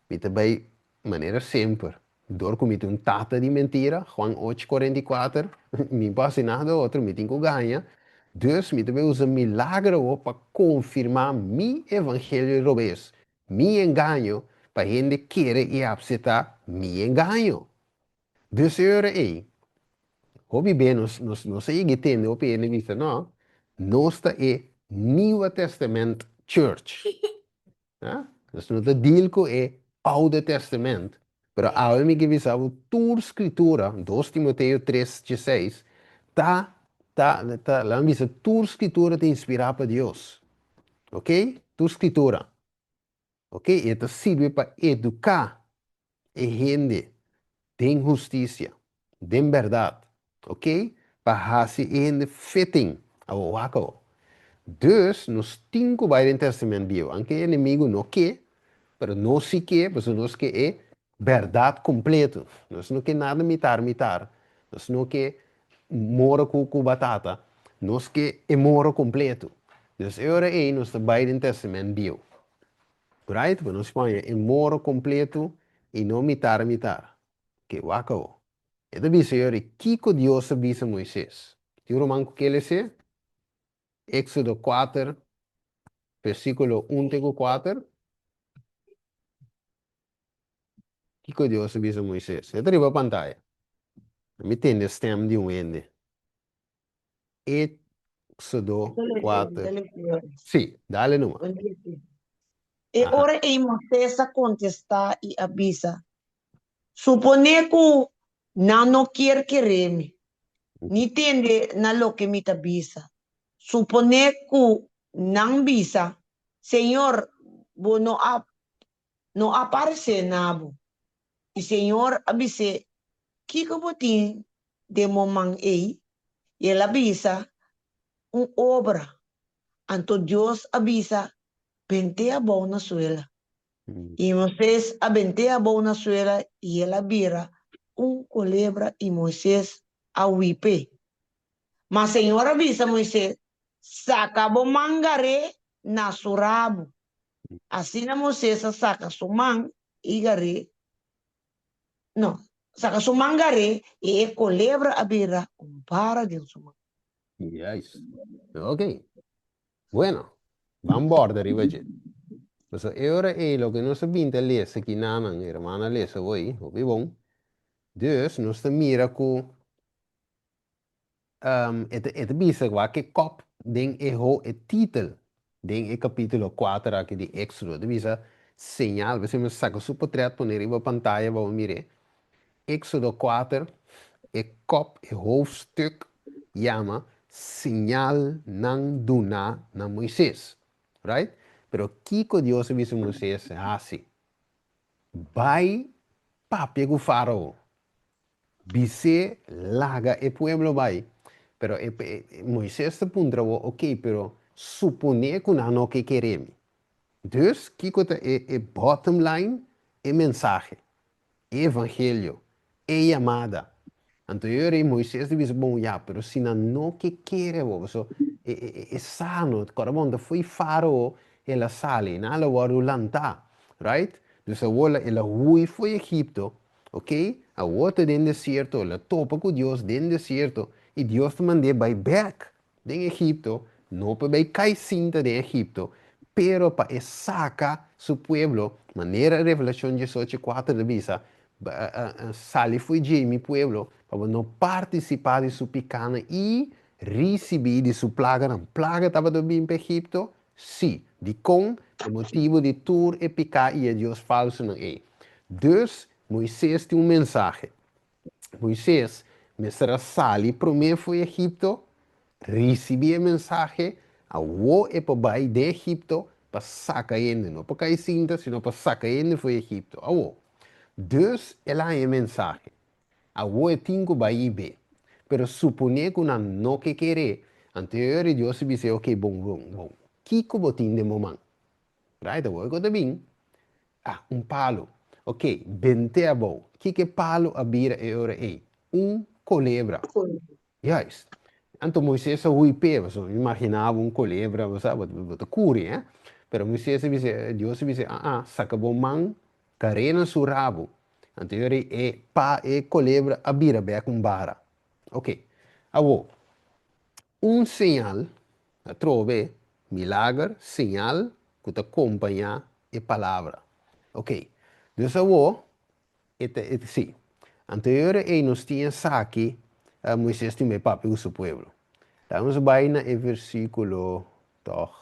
me também, maneira sempre. Dor comete um tata de mentira, Juan 8:44, me passa nada outro, me tenho que ganhar. Deus me também usa milagre para confirmar meu evangelho de vez. Me engano, para gente querer e aceitar me engano. Deus é Hobby bem, não sei que tem, o ele diz, não, nós é New Testament Church. Né? Nós não deal com o Old Testament. Mas a alma que visava toda a escritura, 2 Timoteo 3:16, lá visa toda a escritura te inspirada por Deus. Ok? Toda a escritura. Ok? E isso serve para educar a gente. Tem justiça, tem verdade, ok? Para se in fitting ao wako. Dus, nos cinco vai em testamento bio, aunque o inimigo não quer, mas não se quer, mas nós quer é verdade completa. Nós não quer nada mitar. Nós não quer mora com batata. Nós quer é mora completo. Dus, agora é nós vai em testamento bio. Right? Mas nós põe é mora completo e não mitar. Que wako. Então, Senhor, que Deus avisa a Moisés? E o romano que ele diz? Éxodo 4, versículo 1 a 4. Que Deus avisa a Moisés? Então, arriba a pantalla. Me tem stem de um ende. Éxodo 4. Dale, dale. Sim, dale numa. E Ajá. ora em Moisés contestar e avisa. Supone que não quer querer-me. Ni tende na lo que me avisa. Supone que não visa. Senhor, bo no aparece nabo. E Senhor avise, que botin de momang ei, e ela avisa obra. Anto Deus avisa, vente a bom na suela. E Moisés avente a bom na suela e ela vira culebra e Moisés a wipe. Mas Senhor avisa Moisés, saca o mangaré na surabo. Assim na Moisés saca su man e garé. Não, saca su mangaré e a culebra a vira para de su man. Yes. Ok. Bueno, vamos borda arriba allí. Pues ahora lo que nos pinta lesa que naman, hermana lesa hoy, o bom. Dus, nos te mira que het bisa qua que kop den e titel den e capítulo 4 aqui de Éxodo de bisa señal você me saca su portrait poner em pantalla vamos mirar Éxodo 4 e kop e hoofdstuk chama señal não duna na Moisés, right? Pero Kiko Dios disse a Moisés assim, vai papi com faraó, bise laga e pueblo vai, pero Moisés te puntrou, ok, pero supone que não que queremos. Dus, Kiko é bottom line, é mensagem. Evangelho, é chamada. Então, eu Moisés disse, bom, já, pero se não que queremos, so, é sano, quando foi faraó, ela sale, não ela vai lanta, right? Então, ela foi Egipto, ok? A outra dentro do deserto, ela topa com Deus dentro do deserto, e Deus te mandou vai back em Egipto, não para vai cair cinta de Egipto, pero para sacar su pueblo, maneira revelação 18:4 de visa, sali foi de mi pueblo, para não participar de su picana e receber de su plaga. A plaga estava do bem para Egipto? Sim, de com, o motivo de tur e picar e Deus falso não é. Dus, Moisés tem mensagem. Moisés, mestra sali, primeiro foi Egipto, recebi a mensagem, a o é para baixo de Egipto, para sacar ele, não para cair cinta, sino para sacar ele foi Egipto. A o. Dus, ela é a mensagem. A o é tingo baixo bem. Pero supone que não que querer, anterior Deus disse, ok, bom. Que botin de momento? Right? A o é que bem. Ah, um palo. Ok, 20 a bom. Que palo a bira e ora é? Colebra. Juist. Então Moisés foi pego, imaginava colebra, sabe, curi, eh? Pero Moisés disse, Deus disse, saca bom man, carena su rabo. Então ele colebra a bira be com bara. Ok. Abo, sinal, a trove, milagre, sinal, que te acompanha e palavra. Ok. Dus abo, sim. Anterior e nos tinha aqui, Moisés tinha papi o seu pueblo. Estamos bem no versículo, toch,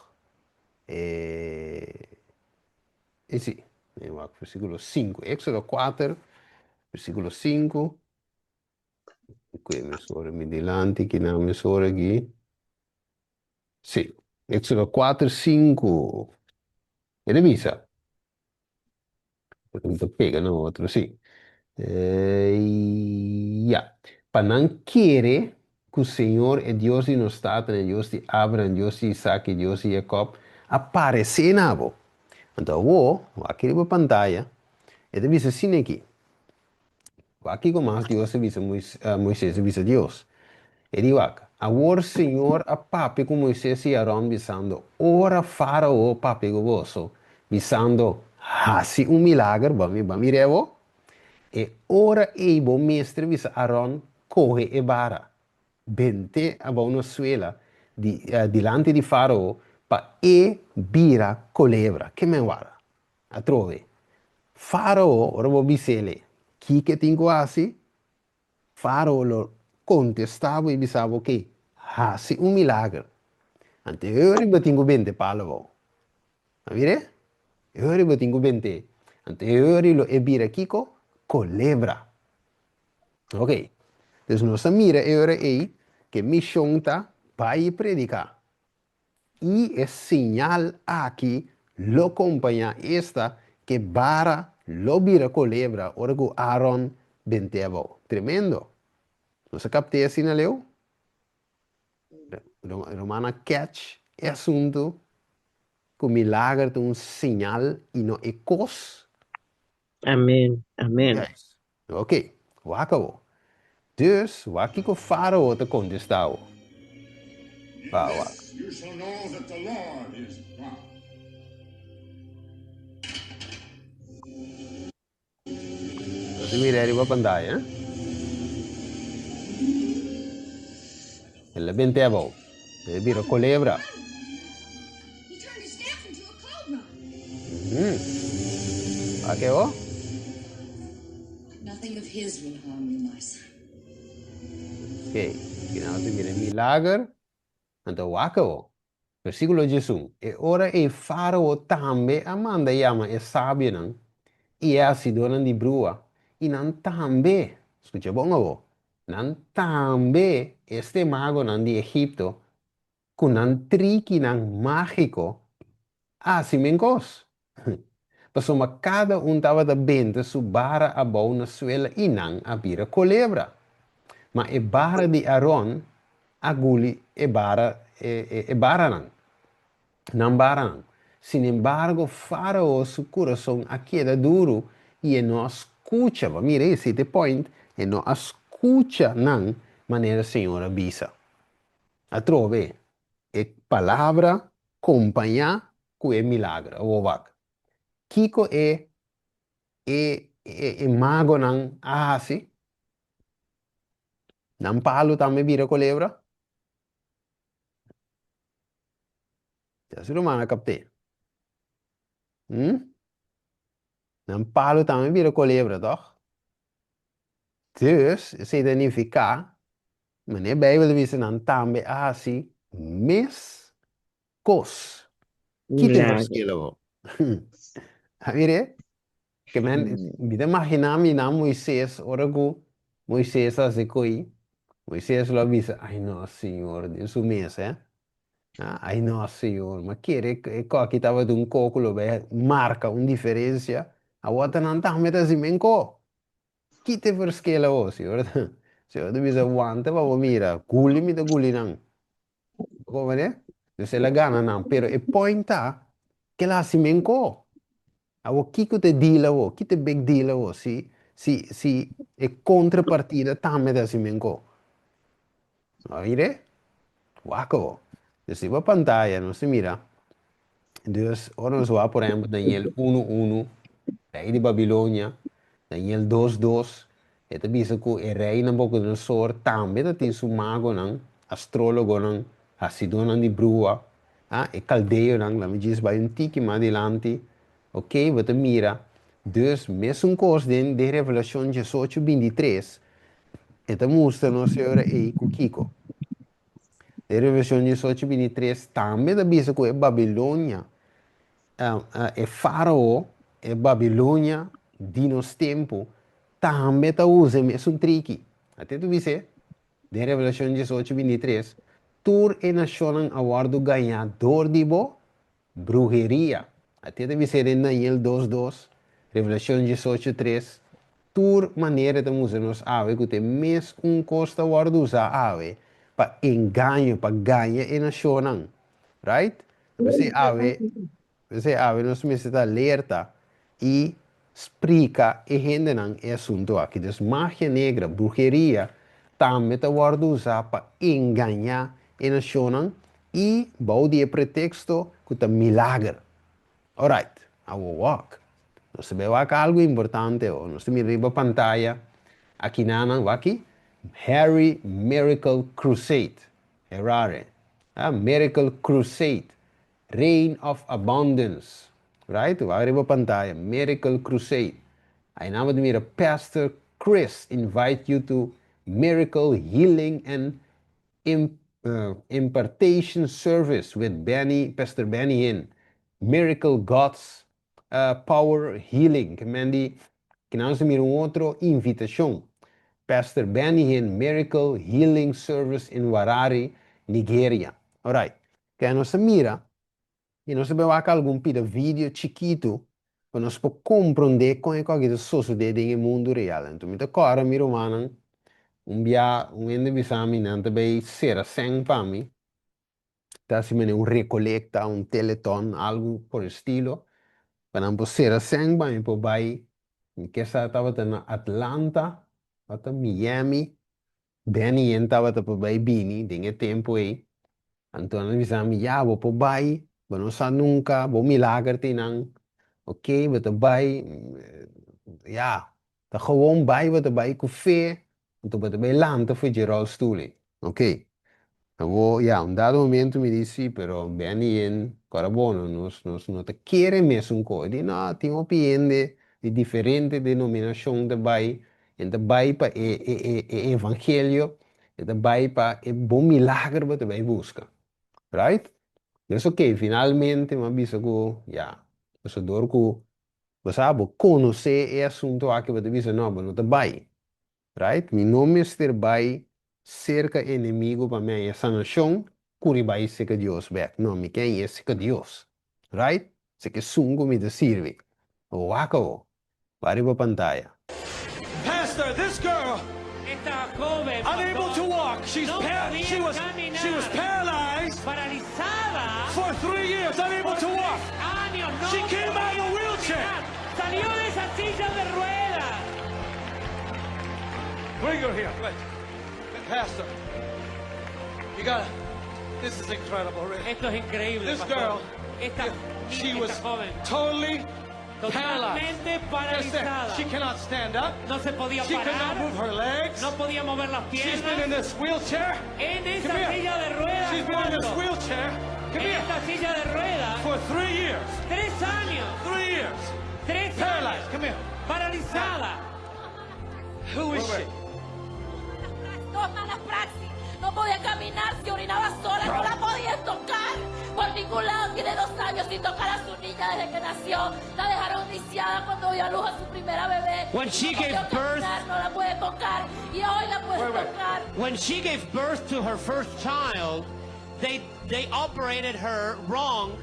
sim, versículo 5, Éxodo 4, versículo 5, que me delante, que não me sora aqui, sim, Éxodo 4, 5, é de visa, porque pega no outro, sim. Yeah. Para não querer que o Senhor é Deus de nos está, é Deus de Abraão, Deus de Isaac, Deus de Jacob, aparecer na boa. Então, vou aqui na pantalla, e deve ser assim aqui. Aqui como mais Deus avisa Moisés, avisa Deus. Ele diz, agora o Senhor a papi com Moisés e Arão, visando, ora faraó papi com você, visando, se milagre, vamos revo. E ora Ebo, mestre, visa Aaron, corre e bara. Bente a una suela dilante di Faraó pa bira colebra. Che me guarda? A trove. Faraó, ora vou bisele. Chi che tingo asi? Faraó lo contestava e bisava che hasi milagre. Ante ori batingo bente palavo. Ma vire? Ori batingo bente. Ante ori lo ebira kiko colebra. Ok. Dus nossa mira agora é que missão está para predicar. E é sinal aqui, lo acompanha esta, que bara, lo bira colebra, ora que Aaron benteva. Tremendo. Não se capte assim, não leu? Romana catch é assunto que o milagre tem um sinal e não é cos. Amém. Amém. Yes. Ok. O acabou. Dus, o que o faraó te contestava? This you shall know that the Lord is God. Você mira arriba pantalla, eh? Ele benteva. Ele vira colebra. He turned his staff into a cobra. Ok, ó. Nothing of his will harm you, my son. Ok. Final você mira milagre. Então, acabou. Versículo 11. E ora e faraó também amanda chama e sábio não. E é a Sidona de brua. E não também. Escuta bom, avô. nan tambe este mago nan de Egipto, con nan triki nan mágico, assim mencos. Pasoma cada um tava da bente su bara a bau na suela e nan a bira colebra. Ma e bara de Aaron, aguli e bara nan. Não bara. Sin embargo, Faraó, su coração aqui era duro e não escuta. Mira, esse é o point. E não escuta, não, maneira senhora bisa. A trove, é palavra acompanhar com o milagre. O vac. Kiko é mago não, sim. Não palo também vira colebra. Já se romana capte. Não palo também vira colebra, toch? Dus, significa, meneer Bijbel wist dan tambe asi, mis kos. Kite Milagre. verschillen we. Mire, que men, Mm. bida imaginami na Moisés, orago, Moisés hace coi, Moisés lo avisa, ai no, Senhor, Deus o mês, ai no, Senhor, mas querer, que estava de um cálculo, marca uma diferença, a outra não está, mas assim, menco. Kite verschillen we, Senhor. Senhor, tu bisa wante, mas mira, guli mi da guli nang. Come ne? Tu se la gana nang, pero e point ta, que la si menko. Awo kiko te dila wo, kite big dila wo, si e contrapartida tamme da si menko. Oire? Wako. Dus die op pantalla, no se mira. Dus, ora nos va, por ejemplo, Daniel 1:1, rei di Babilonia, Daniel 2:2, e te bisa ku e rei Nabucodonosor, tambe dat in su mago nang, astrologo nang, hasido nang di brua, e caldeo nang, la mi diz vai un tiki ma adilanti, ok, wat te mira. Dus, mesmo cos de Revelação 18:23, e te mostra no senhora e kukiko. De Revelação 18:23, tambe da bisa ku e Babilônia, e Faraó e Babilônia di nos tempo também tá usando mesmo trick. Até tu visse, de Revelação 18:23, tur e nacionam awardo ganhador de bo brujeria. Até tu visse em Daniel 2:2, Revelação 18:3, tur maneira de usar nos ave que tem mesmo costa awardo usar ave para engano, para ganhar e nacionam. Right? Você ave você ave nós precisa alerta e explica e gente não é assunto aqui. Dus magia negra, brujeria, também está guarda usar para enganar a nação e bau de pretexto que está milagre. Alright, I will walk. Nós sabemos que algo importante, nós temos riba pantalla, aqui na aqui, Harry Miracle Crusade. É raro. Miracle Crusade. Reign of Abundance. Right? Waar hebben we pantalla? Miracle Crusade. I now would meet Pastor Chris invite you to Miracle Healing and Impartation Service with Pastor Benny Hinn. Miracle God's Power Healing. Que nós temos outra invitação. Pastor Benny Hinn Miracle Healing Service in Warari, Nigeria. Alright. Que nós mira e nós sabemos que algum vídeo chiquito para nós compreender como é que isso sucede no mundo real. Então, me agora miro dia ende examinante bem ser sem para mim, tá se me recolecta, teleton, algo por estilo, para não ser sem para mim, por vai, que estava na Atlanta, até Miami, Benny estava por vai Bini, tinha tempo aí, então nós examinamos, já vou por vai, não sabe nunca, vou milagre tinang, ok, wat erbij, ja, dat gewoon bij wat erbij koffie, en toen wat erbij landen voor je rolstoel. Ok, então, ja, dado momento me disse, pero bem en, cara bueno, nos te quiere mesmo coisa, de não, tem opinião de diferente denominação erbij, en erbij para evangelho, en erbij para bom milagre wat erbij busca, right? Mas ok, finalmente, uma bisa ko, ja, so dor ko, você sabe, conhecer é assunto aqui, você diz, não, mas não está bem. right? Mi nome Mr. Bai, cerca inimigo para mim, essa nação, curibai se que Deus back. Não, me quem é se que Deus, right? Se que sungo me de sirve. Wako, pare para pantalla. Pastor, this girl, Esta joven, unable to walk. She was caminar, paralyzed paralizada for 3 years, unable to walk. años, no She came out of a podía wheelchair. caminar. Salió de esa silla de ruedas. Bring her here. Wait. Pastor, you gotta, this is incredible, Rick. Esto es increíble, This pastor. girl, Esta, she esta was joven, totally paralyzed. totalmente Understand? paralizada. She cannot stand up. No se podía She cannot move parar, her legs. no podía mover las She's been in piernas. this wheelchair. En esa Come here. silla de ruedas, She's been in this ¿cuánto? wheelchair. Come En here. esta silla de ruedas, For 3 years. 3 años, 3 years. 3 Paralyzed. años, Come here. paralizada. Who is she? Dos malas praxis. No podía caminar, se orinaba sola, no la podía tocar. Por ningún lado, tiene 2 años sin tocar a su niña desde que nació. La dejaron viciada cuando dio a luz a su primera bebé. When she No podía gave birth- caminar, no la puede tocar. Y hoy la puede Wait. tocar. When she gave birth to her first child, they operated her wrong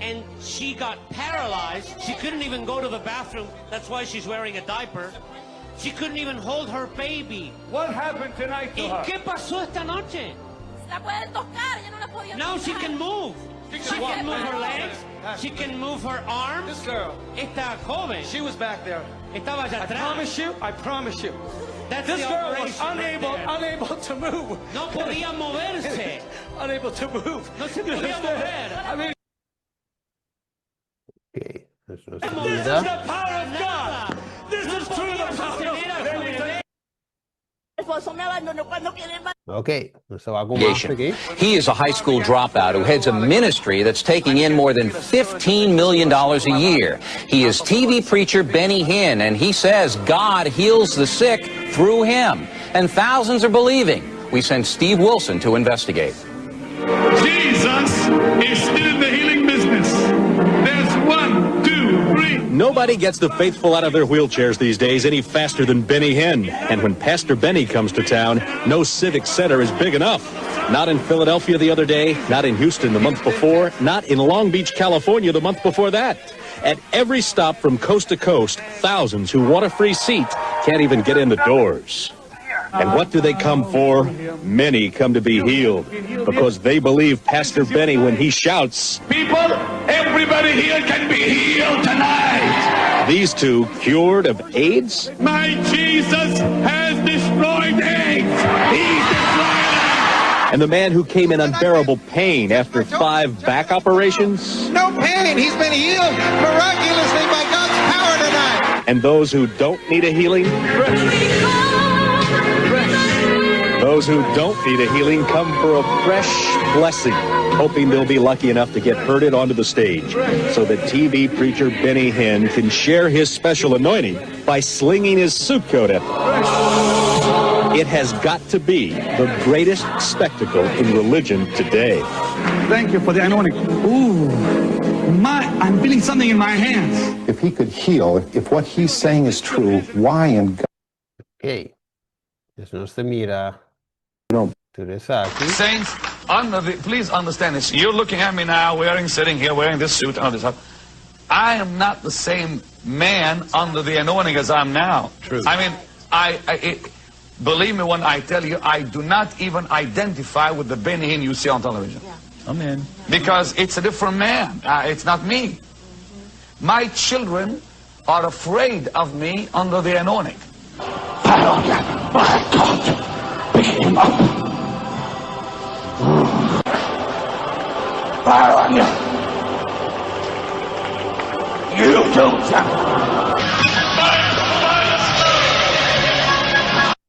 and she got paralyzed. She couldn't even go to the bathroom. That's why she's wearing a diaper. She couldn't even hold her baby. What happened tonight to ¿Y her? qué pasó esta noche? La pueden tocar, ella no la podía Now tocar. she can move. She can move her legs. She can move her arms. This girl, Esta joven she was back there. estaba allá I atrás. promise you. That's This the girl was operation right there. unable to move. No podía moverse. Unable to move. No se You podía understand? mover. I mean, Ok, eso es this is vida. the power of God. This is truly the power of God. El esposo me abandonó cuando quiere el Ok, nos va con más aquí. He is a high school dropout who heads a ministry that's taking in more than $15 million a year. He is TV preacher Benny Hinn, and he says God heals the sick through him. And thousands are believing. We sent Steve Wilson to investigate. Jesus is still in the healing business. There's 1, 2, 3. Nobody gets the faithful out of their wheelchairs these days any faster than Benny Hinn. And when Pastor Benny comes to town, no civic center is big enough. Not in Philadelphia the other day, not in Houston the month before, not in Long Beach, California the month before that. At every stop from coast to coast, thousands who want a free seat can't even get in the doors. And what do they come for? Many come to be healed because they believe Pastor Benny when he shouts. People, everybody here can be healed tonight. These two cured of AIDS? My Jesus has destroyed AIDS. He's destroyed it. And the man who came in unbearable pain after 5 back operations? No pain. He's been healed miraculously by God's power tonight. And those who don't need a healing? Those who don't need a healing come for a fresh blessing, hoping they'll be lucky enough to get herded onto the stage so that TV preacher Benny Hinn can share his special anointing by slinging his suit coat at them. It has got to be the greatest spectacle in religion today. Thank you for the anointing. Ooh, I'm feeling something in my hands. If he could heal, if what he's saying is true, why in God? Ok, eso no se mira. No. Teresa aquí. Saints, please understand this. You're looking at me now, sitting here wearing this suit and all this stuff. I am not the same man under the anointing as I'm now. True. I mean, believe me when I tell you, I do not even identify with the Benny Hinn you see on television. Yeah. Amen. Because it's a different man. It's not me. My children are afraid of me under the anointing. Pick him up. You don't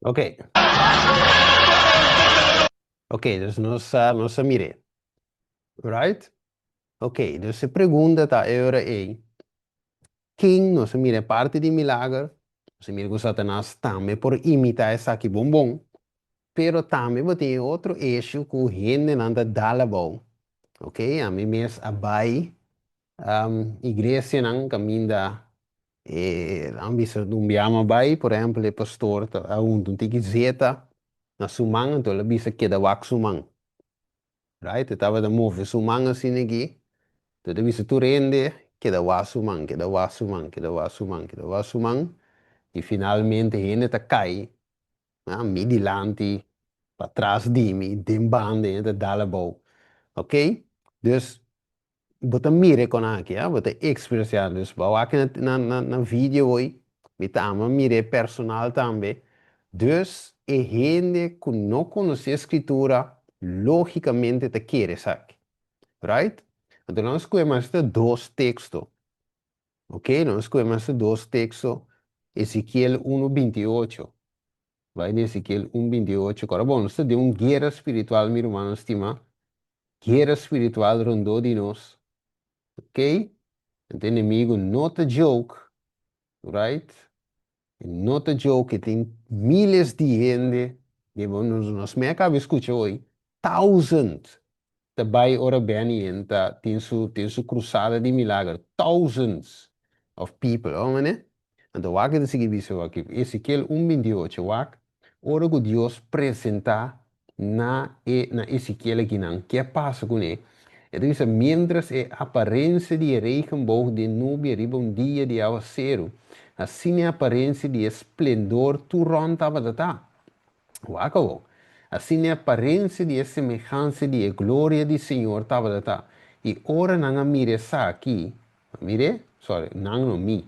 Ok. Ok, dus nos mire. Right? Ok, dus de pergunta tá agora é: quem nos mire parte de milagre? Nos mire que Satanás também por imitar essa aqui bombom, pero também tem outro eixo que o gente anda dala bom. Ok, a mim mesmo abai igreja não caminha Dan bisa dumbiama bai, por exemplo, pastor, a tem que zeta na sumang, então ela bisa queda wak sumang. Right? Tava da move sumang assim aqui. Então bisa tu rende, queda wak sumang, queda wak sumang, queda wak sumang, queda wak sumang. E finalmente ele tá cai, mi dilanti, para trás de mim, dem bande, ele dá bom. Ok? Dus, bota mire com aqui, bota experienciar. Dus, bouw aqui na vídeo hoje, me tama mire personal também. Dus, e gente que não conhece a escritura, logicamente te quer, sabe? Right? Então, nós escolhemos dois textos. Ok? Nós escolhemos dois textos. Ezequiel 1:28. Vai de Ezequiel 1:28. Agora, bom, nós temos uma guerra espiritual, meu irmão, estima. Guerra espiritual rondou de nós. Ok? Então, inimigo, not a joke. Right? Not a joke. Tem milhares de gente. Que nós me acaba de escutar hoje. Thousands. Daarbij ora bem tem sua cruzada de milagre. Thousands of people, né? Então, o que se diz aqui? Ezequiel 1:28, ora que Deus apresenta na Ezequiel aqui, que passa com ele? Ele diz, mientras a aparência de regenboog de nube arriba dia de aguacero, assim a aparência de esplendor tu rontava da tá. Wakawo. Assim a aparência de semelhança de glória do Senhor estava lá. E ora não mire essa aqui, não mi.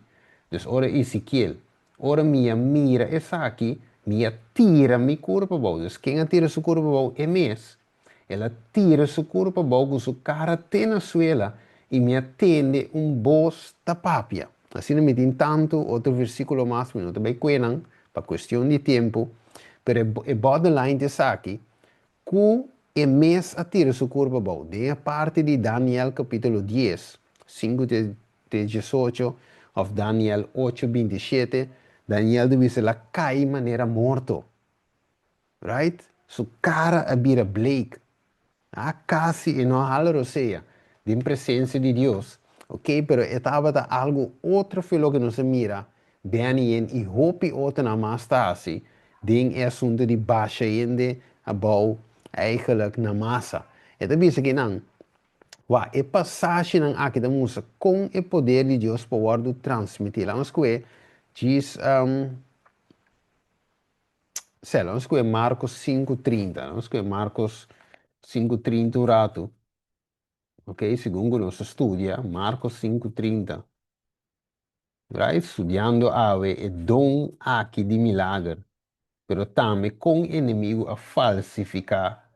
Dus ora Ezequiel, ora minha mira essa aqui, minha tira mi corpo bom. Dus quem tira seu corpo bom é mês. Ela tira seu corpo bom com sua cara na suela e me atende bos tapapia. Assim me tem tanto outro versículo mais, não também quenan, para questão de tempo. Pero o bottom line de aqui, que é mês atira seu corpo bom. De a parte de Daniel capítulo 10, 5 de 18, of Daniel 8:27, Daniel deve ser lá cai de maneira morto. Right? Su cara abira bleek. Casi e não halero seja, de presença de Deus. Ok? Pero estava algo outro filo que não se mira, bem e hope outra na mais está assim. Ding assunto de baixa ainda abou eigenlijk na massa. E também isso aqui não. É passagem não aqui da música com o poder de Deus para poder transmitir. Vamos ver, diz, vamos ver Marcos 5:30. Vamos ver Marcos 5:30 um rato. Ok, segundo nós estudia, Marcos 5:30. Right? Studiando ave e dom aqui de milagre. Pero também com o inimigo a falsificar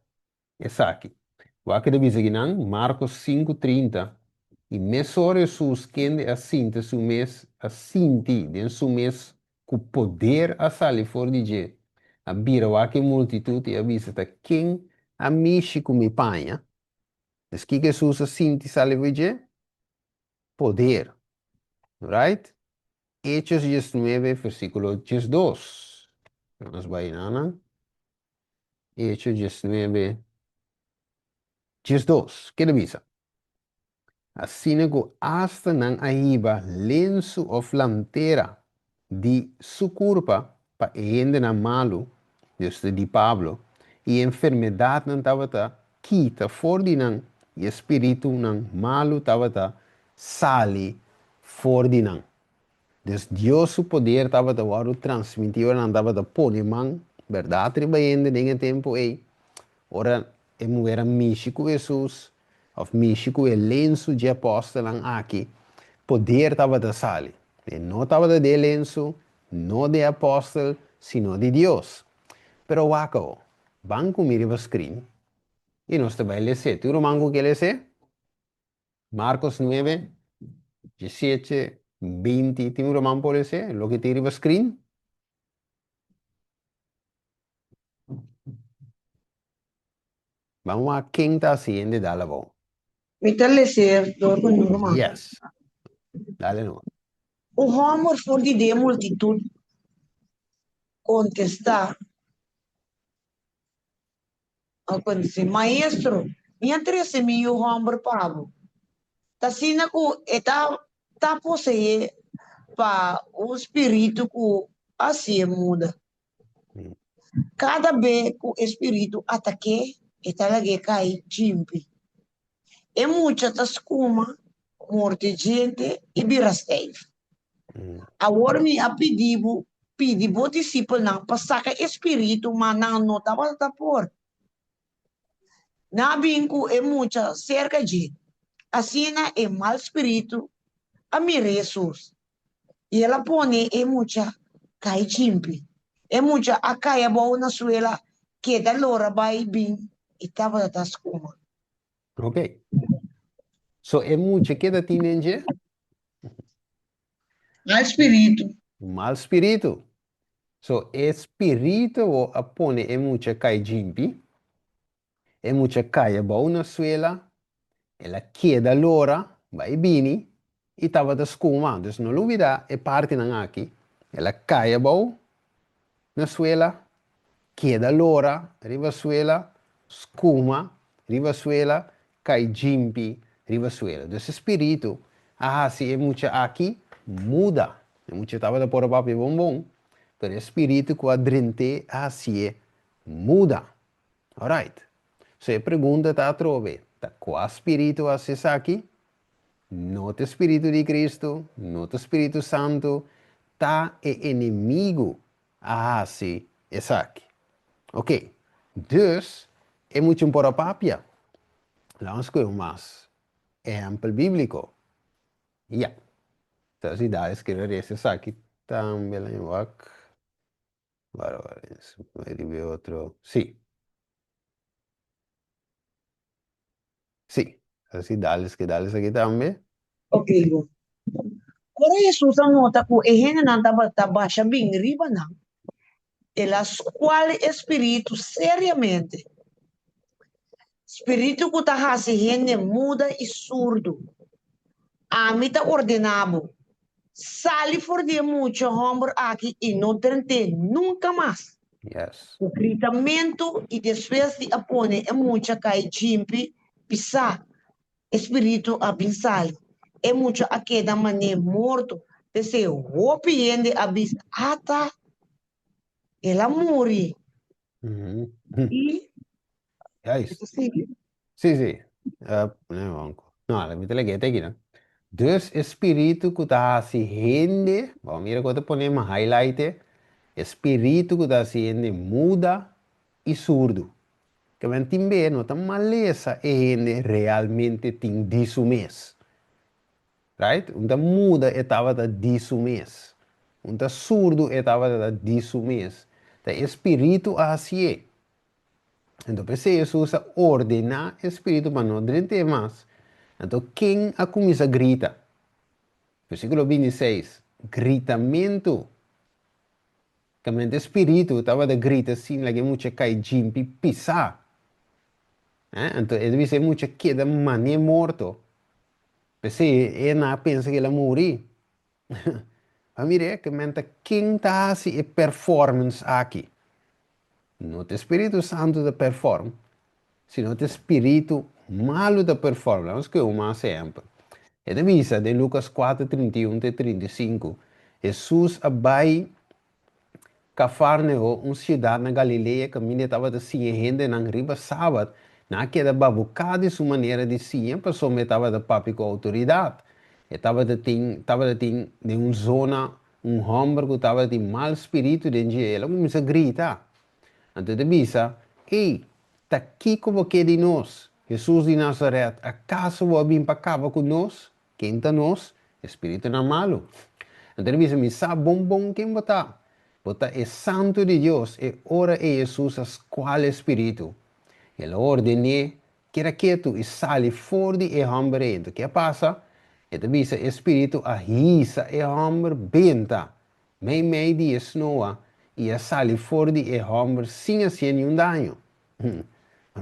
essa aqui. O que deve dizer Marcos 5:30. E mesmo Jesus quem assinta su mês assinti den su mês com poder a salir fora de je. A bira o que multitude a visita quem a mishi com mi panha. Mas que Jesus assinti salir fora de je? Poder. Right? Hechos 19, versículo 12. Vamos bainana. Hechos 19, 12. Que avisa? Assim que hasta não aiba lenço ou lanteira de sua culpa para ainda na malo, desde de Pablo, e enfermidade não estava quita fora de não, e espírito não malo estava sali fora de não. Dus Deus o poder estava a transmitir, não estava a pôr mão, verdade, trabalhando em tempo aí. Ora, eu era México Jesus, of México é lenço de apóstolo aqui, poder estava a sair. Não estava de lenço, não de apóstolo, sino de Deus. Pero wako, banco mira o screen, e nós também lê. Tu não manco que lê? Marcos 9, 17, 20, tem um romano por esse, lo que tem no screen. Vamos a quem está haciendo de dar bom. Me está lezer, door con romano. Yes. Dale no. O homem for de multitud contestar. Quando diz, maestro, me interessa o homem pago. Tá sina ko eta posee pa o espírito que assim muda. Cada vez que o espírito ataque, e talaga cai chimpi. E muita tas kuma, morte gente e birastei. Agora me a pedi bo discípulo não passaca espírito, mas não notava por. Na binku é muita cerca de. Assim é mal espírito, a mi Jesus. E ela põe é muita cai chimpi. É muita a caia boa na suela, que da lora vai bem e tava das kuma. Ok. So, é muito que da tinenge? Mal espírito. Mal espírito. So, espírito o apone é muito cai jimpi. É muito cai boa na suela. Ela queda lora, vai bem e tava das kuma. Dus não olvida, é parte não aqui. Ela cai boa na suela. Queda lora, riva suela, scuma, riva suela, cai jimpi, riva suela. Dus espírito, se é muito aqui, muda. É muito estava da por papi bombom, pero espírito quadrante, assim muda. Alright. So, a pergunta está a trove, tá qual espírito assim aqui? Não o espírito de Cristo, não o Espírito Santo, tá é inimigo, assim, esse aqui. Ok, dus é muito importante papia. Vamos ver mais exemplo bíblico. Ja, então se dá escrever esse aqui também em wak. Vai ver outro. Sim. Sim, assim dá-lhes aqui também. Ok, bom. Agora Jesus nota que a gente não está baixa bem riba, não. Ela escolhe espírito seriamente. Espírito que está gente muda e surdo. A mim está ordenado. Sale for de muito homem aqui e não tem nunca mais. Yes. O gritamento e depois de apone é muito cai jimpi, pisar. Espírito a pensar. É muito a queda mané morto. Pensei, hopiende a bis ata. Ela morre. E Yes. sim. Sim. Não, la vita legge aqui, né? Dus espírito que está assim rende, vamos ver quando ponemos highlight, espírito que está assim rende muda e surdo. Que vem também, não tá maleza e rende realmente tem disso mês. Right? Então muda estava da disso mês. Então surdo estava da disso mês. O espírito assim é. Então, Jesus ordena o espírito para não drente mais. Então, quem a começa a gritar? Versículo 26. Gritamento. Que o espírito estava a gritar assim, que muito cai jimpi pisar. Então, ele disse muito queda mané morto. Porque ele não pensa que ele morreu. A mire que mente quem está assim a performance aqui. Não o Espírito Santo da perform, sino o Espírito malo da perform. Vamos que um exemplo. É da visa de Lucas 4, 31 e 35. Jesus abai Cafarneo, cidade na Galileia, que a estava assim, gente na riba sábado, na que era babucada de sua maneira de ser, a pessoa estava da papi com autoridade. Estava de uma zona, homem que estava de mau espírito dentro de ela, começa a gritar. Então, de visa, ei, está aqui como que de nós, Jesus de Nazaré, acaso vai vir para cá conosco? Quem está nós? Espírito não malo. Então, de visa, me sabe bom quem botar. Botar é santo de Deus, e ora é Jesus a qual espírito. Ele ordene, que era quieto e sale fora de homem. Então, o que passa? Ele visa espírito a risa e homem benta. Meio de snoa. E a sali fora de homem sem fazer nenhum dano.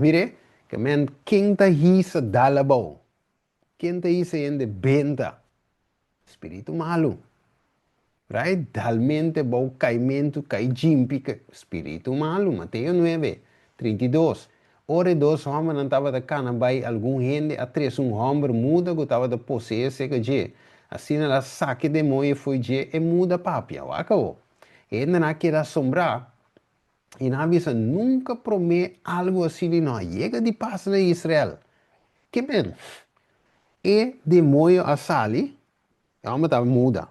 Mire, que quem está risa dá la boa. Quem está risa é de benta. Espírito malo. Right? Talmente bom caimento, cai jimpi, espírito malo. Mateus 9, 32. Ora, dois homens não estavam de cana, vai algum gente, a três homem muda que estava de posseer, que Assim ela saque demônio foi de e muda papia, acabou. E não quer assombrar. E na visa nunca promete algo assim de nós. Chega de paz na Israel. Que bem. E demônio a sali, a alma tá muda.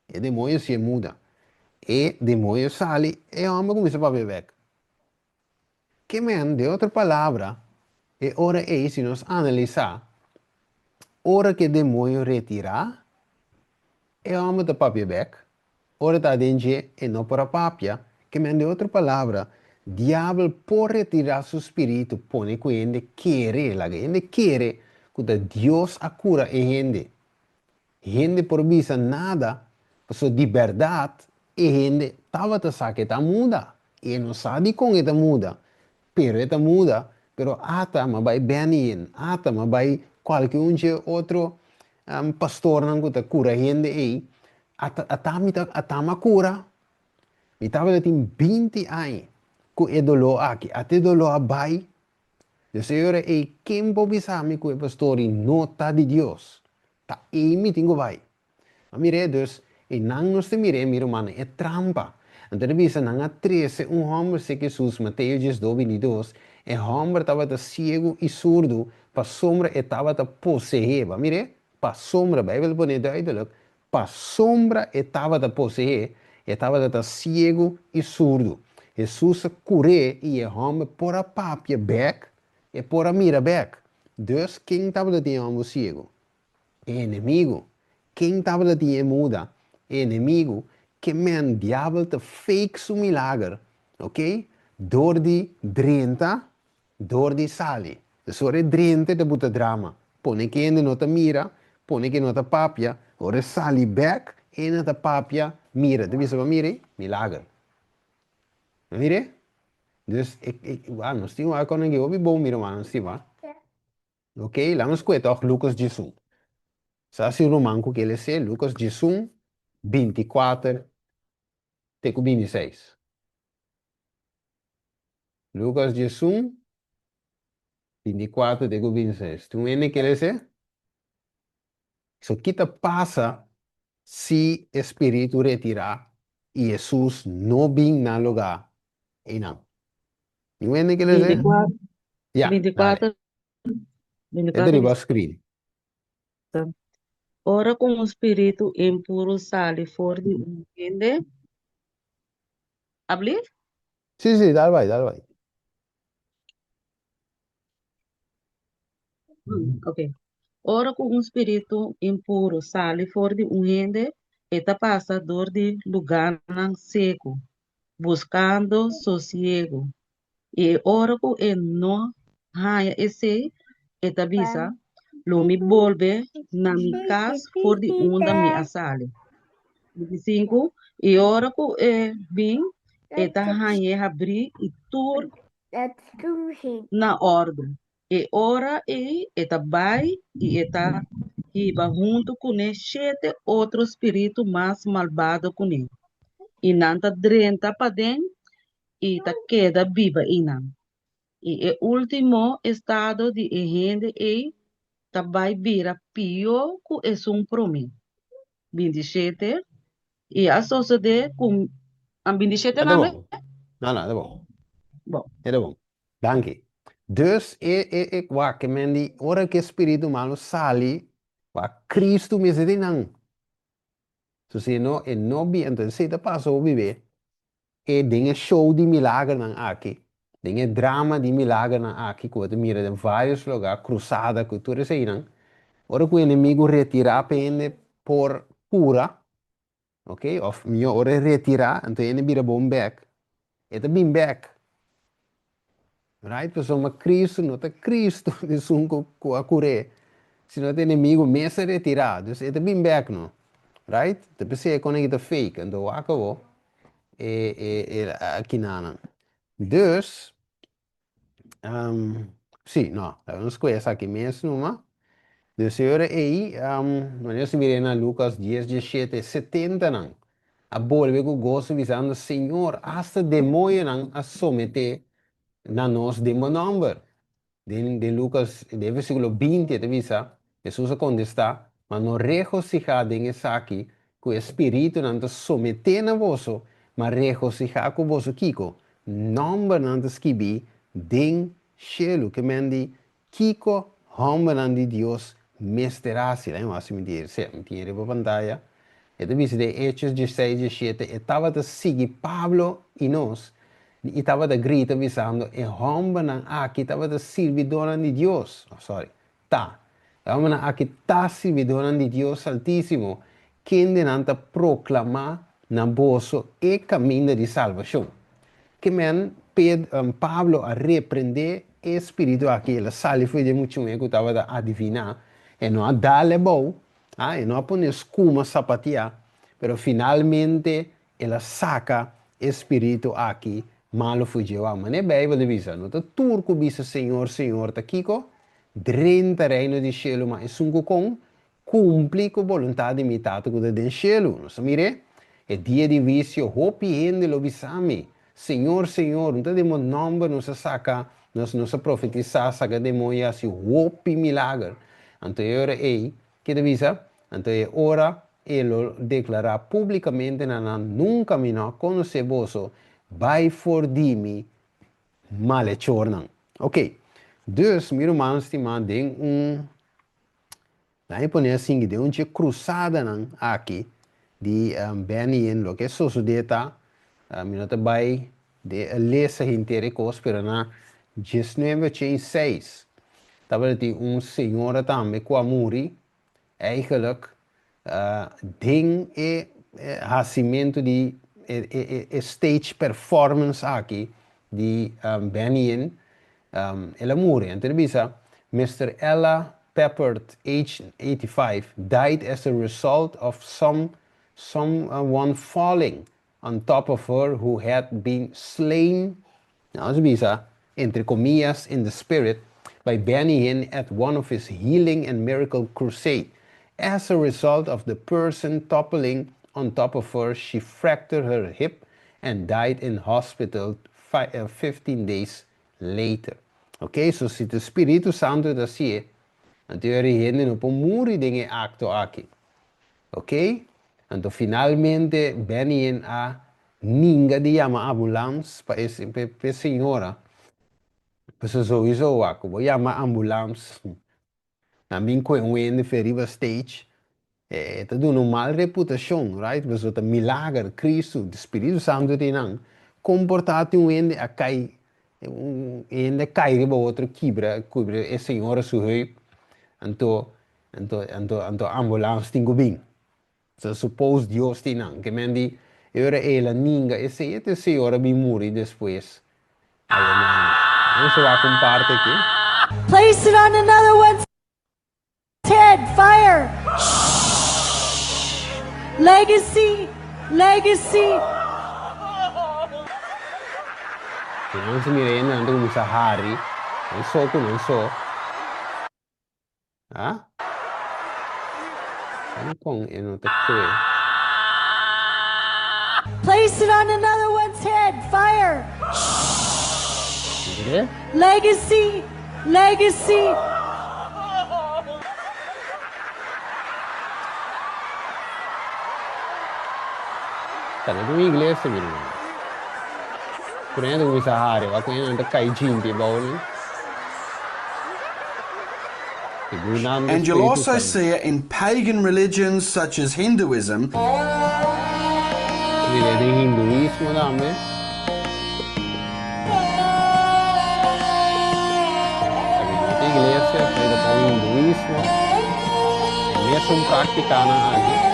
E demônio se muda. E demônio sali, e a alma começa a beber. Que bem, de outra palavra, e ora é se nós analisar, ora que demônio retirar, e a alma tá beber. Ora tá dentro e não para papia. Que bem, de outra palavra, diabo por retirar seu espírito, pone que ele quer, la gente quer que Deus a cura e gente. Gente por visa nada, so de verdade, e gente estava a saber que está muda. E não sabe como está muda. Pero está muda, pero ata ma vai bem ata ma vai qualquer outro pastor não que cura gente aí. Ata ma cura. Mi estava tem 20 anos que é dolor aqui, até dolor vai. O Senhor é quem pode saber que o pastor não está de Deus. Tá aí me tenho vai. Mire, dus, e não nos mire, miro mano, é trampa. Então, bisa não há 13, homem se Jesus, Mateus 22, e homem estava cego e surdo, para sombra estava possuído. Mire, para sombra, a Bíblia põe duidelijk, para sombra estava possuído, estava cego e surdo. Jesus curou e o homem por a papia back, e por a mira back. Dus, quem estava de homem cego? Inimigo. Quem estava lá tinha muda? Inimigo. Que men diabo te fake su milagre. Ok? Door die 30, door die sali. Sore 30 te buta drama. Pone que ainda não te mira, pone que não te papia, ora sali back, e não te papia, mira. Tu viste mire? Milagre. Mire? Dus nós temos uma coisa que eu vi bom, mira, mano, sim, va? Ok? Lá nos cuenta, Lucas 18. Se o manco que ele se Lucas 18, 24, até 26. Lucas 18, 24, até 26. Tu vê que ele se? Isso que te passa se o Espírito retirar e Jesus não vem na lugar. E não. Tu vê que ele se? 24, Já, dale. 24, É 24 derriba o diz, screen. ora com o espírito impuro sale fora de um gente. Abrir? Sì, dale vai, dale vai. Ok. Ora com um espírito impuro sale fora de um gente, eta passa dor de lugar não seco, buscando sossego. E ora com e não haya esse, eta bisa, lo me volve na mi casa fora de onda mi asale. 25, e ora com e vim, eta haya abrir e tur na ordem. E ora e eta vai e eta iba junto com ele sete outro espírito mais malvado com ele. E nanta drenta para dentro e ta queda viva inam. E o último estado de gente e ta vai vira pior que é um promim. 27 e a sociedade com a 27 Tá não é? bom. Não, tá bom. Bom. É tá bom. Danke. Dus, qua que mendi, ora que espírito malo sali, qua Cristo me se não. Se não, e não bi, então se te passou viver, e dinge show de milagre nan aqui, dinge drama de milagre nan aqui, que você mira em vários lugares, cruzada, que tudo isso aí, não. Ora que o inimigo retirar pende por cura, ok? Of melhor, ora retirar, então ele vira bom back. Ele bem back. Right? Pessoal, mas Cristo, não está Cristo, de sunco com a cure. Se não tem inimigo, mesa retirado, ele bem back, não. Right? Então, você é conectado fake, então acabou. Aqui não. Dus, sim, não, vamos começar aqui mesmo, não? De Senhor aí, nós miramos na Lucas 10, 17, 70, não. A volve com gosto visando, Senhor, hasta demônio não a someter na nós de meu nome. De Lucas, de versículo 20, te visa, Jesus a contestar, mas não regocijar em essa aqui, que o Espírito não te someter na vosso, mas regocijar com vosso Kiko. Nombre não te esquibi, den cielo, que mendi, Kiko, homem não de Deus, mesterasi, né? Mas me dizer, me tira para pantalla. Então, viste de Hechos 16, 17, estava a seguir Pablo e nós, e estava a gritar, avisando, e homem aqui estava a servidor de Deus. Oh, sorry, tá. Homem aqui está servidor de Deus Altíssimo, que não proclamar na bolso e caminho de salvação. Que Pablo a repreender o espírito aqui, ele sale foi de muito que estava a adivinhar, e não a dar bom, e não a poner escuma sapatear, pero finalmente ele saca o espírito aqui, malo foi de mas não é bem, ele visa, não está turco, visa Senhor, tá Kiko, drenta reino de cielo, mas é sungo com, cumpre com a vontade imitada que do cielo, não se mire? É dia de vício, hopi hende lo bisami. Senhor, não temos nome, não se saca, não se profetizar, saca demônio, assim, hopi milagre. Então, ora que devisa, então, ora, ele declarar publicamente, nunca me não conhecer vosso, vai for di mi, malechornan. Ok, dus, meu irmão, estimado, tem daí põe assim, de onde cruzada aqui, de Benin, lo que sucedeta, minuto vai de lesa inteira coisa, pero na 1906, estava de senhora também com a muri, eigenlijk, ding nascimento de stage performance aqui, de Benin, ela muri, entrevista, Mr. Ella Peppert, age 85, died as a result of someone falling on top of her who had been slain, entre comillas, in the spirit, by Benny Hinn at one of his healing and miracle crusade. As a result of the person toppling on top of her, she fractured her hip and died in hospital 15 days later. Ok, so se o Espírito Santo está assim, então a gente não pode morrer em acto aqui. Ok? Então finalmente vem a ninguém de chama ambulância para a senhora. Pessoas sowieso aqui, vou chamar ambulância. Também com um ferido stage. Está dando uma mal reputação, right? Pessoas está milagre, Cristo, o Espírito Santo tem não. Comportar-te a cair, ainda cair para outro quebra a senhora sujeito. Então a ambulância tem que vir. So suppose Deus tem não, que mendi, ora ela ninguém, esse é senhora vai morrer depois. Vamos lá com parte aqui. Place it on another one's head. Fire. Legacy. Não se mire ainda, não começa a Harry. Não sou. Ah? Ano pong Place it on another one's head. Fire. Dire? Legacy. Tanto in inglese mi ricordo. Prendo come Sahara, va qui non cai ginti bauli. And you'll also see it in pagan religions such as Hinduism. Vedete il hinduismo també. Vedete iglesia, vedo poi hinduismo. E me sono praticano anche.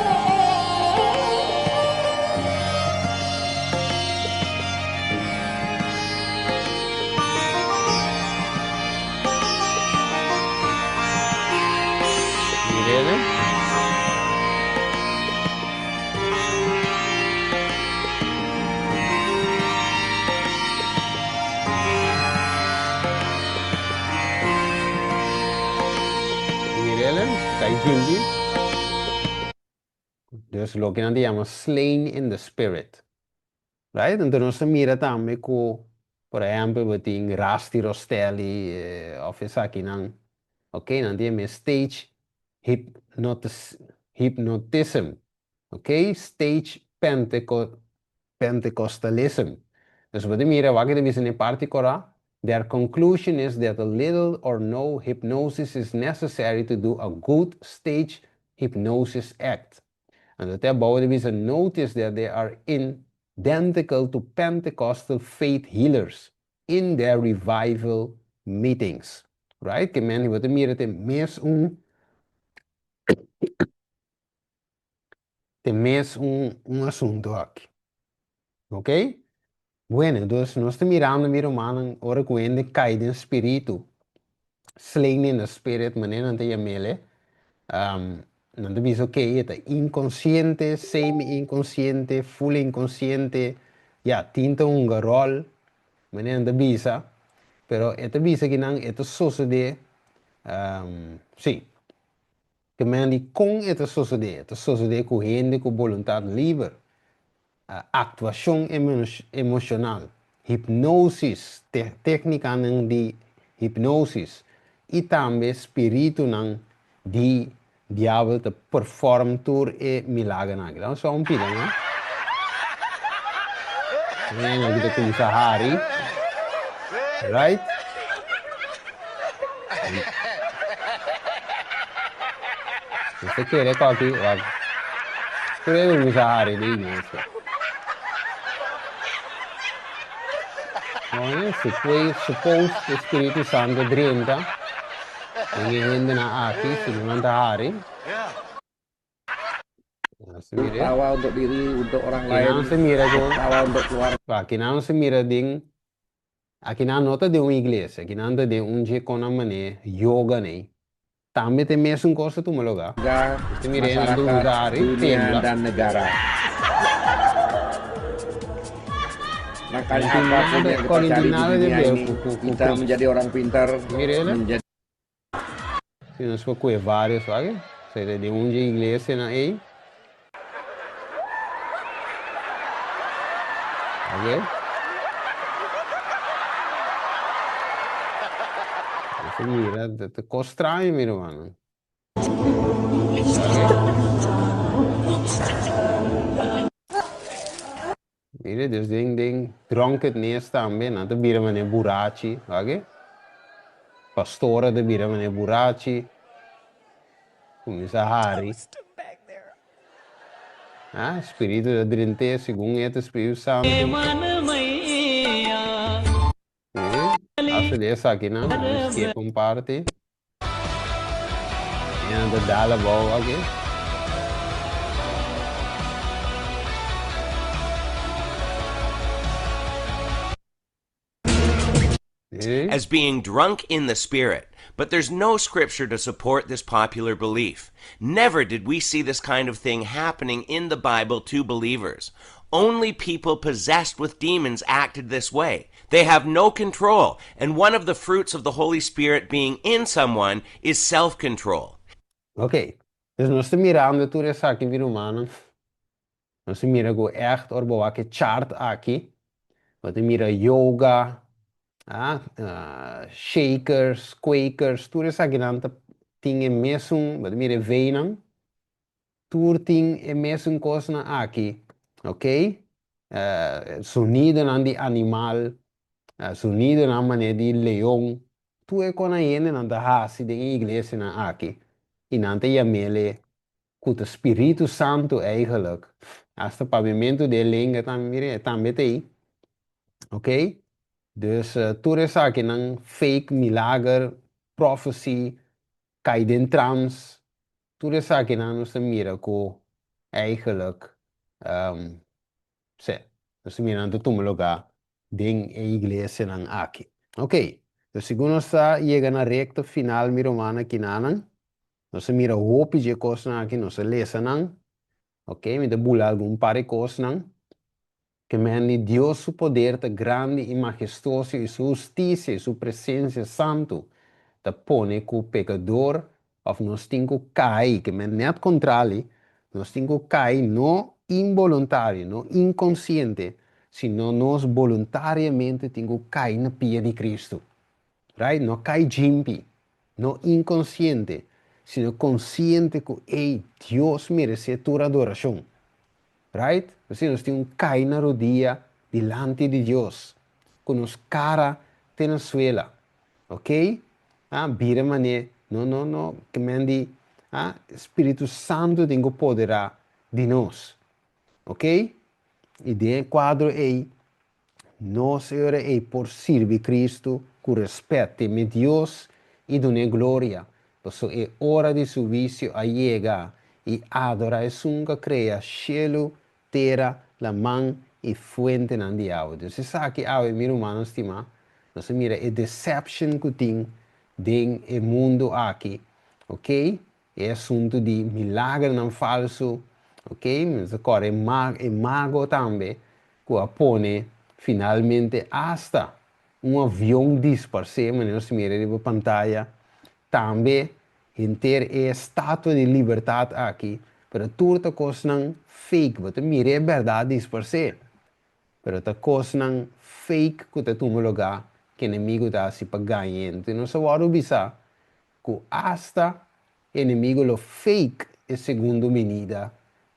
Dus lo que andiamo slain in the spirit. Right? Então nós mira também com, por exemplo, tem Rasti Rostelli, of essa aqui não. Ok, não tem stage hypnotism, okay? Stage Pentecostalism. Dus wat mira, wat is in particular? Their conclusion is that a little or no hypnosis is necessary to do a good stage hypnosis act. And that about is a notice that they are identical to Pentecostal faith healers in their revival meetings. Right? Que men wat mira tem mes un asunto aqui. Ok? Bueno, dus nós estamos mirando, mira, mano, ora que cai de espírito, slain in the spirit, maneira não tem mele, não te diz, ok, é inconsciente, semi-inconsciente, full inconsciente, ja, tinta rol, maneira não te bisa, pero é te bisa que não, é te sucede, sim, que men com é te sucede com gente com vontade livre. Actuação emocional, hipnosis, técnica de hipnosis e também espírito de diabo te perform tour e milagre. Então só pila, né? Né, kita com Sahari, right? Você quer qual aqui? Quer com Sahari de igreja. Olha, se foi suposto o Espírito Santo drinta, ninguém na aqui, se não anda hari. Tawa untuk diri, untuk orang lain. Kinang semira ko. Tawa untuk keluarga. Kinang semira ding. Kinang nota de uma igreja, kinang de je kona mane yoga ne. Também tem mesmo coisa tu maloga. Masyarakat, dunia dan negara. Makanya apapun yang kita cari di dunia ini, kita menjadi orang pintar, menjadi... Se nós for com vários, sabe? Se de igreja na aí. Ok? Você mira, te constrói, meu irmão. Mire, dus ding, drunkenness também, não te bira mane burachi, ok? Pastora te bira mane burachi. Começa a hari. Ah, Espírito da drinte, segundo este Espírito Santo. Asa dessa aqui, não? Esquerda um parte. E anda dala boa, ok? As being drunk in the Spirit, but there's no scripture to support this popular belief. Never did we see this kind of thing happening in the Bible to believers. Only people possessed with demons acted this way. They have no control, and one of the fruits of the Holy Spirit being in someone is self-control. Ok, dus nós estamos mirando tudo isso aqui, vir humano. Nós estamos mirando echt orbo aqui chart aqui. Nós estamos mirando yoga. Shakers, Quakers, tudo isso aqui não tem mesmo, mas mire veinam, tudo tem mesmo coisa aqui, ok? Sonido não de animal, sonido não maneira de leão, tudo é quando a gente não está assim de igreja aqui, e não tem amele, com o Espírito Santo eigenlijk, hasta pavimento de língua também tem, ok? Dus tudo isso aqui não fake milagre, prophecy, cair em trance, tudo isso aqui não se mira com eigenlijk, se mira no todo lugar, dentro da igreja não aqui. Ok, então segundo está chega na recta final, mira mana aqui não, nós mira hope de coisa aqui, nós lesa não, ok, me dá bula algum par de coisas não. Que me Dios su poder tan grande y majestuoso y su justicia y su presencia santo te pone que el pecador of nos tengo cair, que me net contrario, nos tengo cair no involuntario, no inconsciente, sino nos voluntariamente tengo cair en el pie de Cristo. Right? No cair jimpi, no inconsciente, sino consciente que hey, Dios merece tu adoración. Right? Assim, nós temos cair na rodilha delante de Deus, com nos cara tem na suela, ok? Vira mané, não, que mande, Espírito Santo tem que poder de nós, ok? E de quadro aí, nós ora é por servir Cristo, com respeito a Deus e dar glória. Por isso é hora de serviço a chegar e adorar é sunga cria cielo, terra, la mão e fuente na diabo. Você sabe que a meu humano estima, nós mira a deception que tem dentro do mundo aqui, ok? É assunto de milagre não falso, ok? Mas agora é mago também, que apone finalmente hasta avião disparse, mas nós mira na pantalla, também ter a estátua de liberdade aqui, para tudo coisa não fake, você mira a verdade disparse, para a coisa não fake que está no lugar que o inimigo está se para ganhar. Então, nós vamos ver que hasta o inimigo lo fake é segundo venida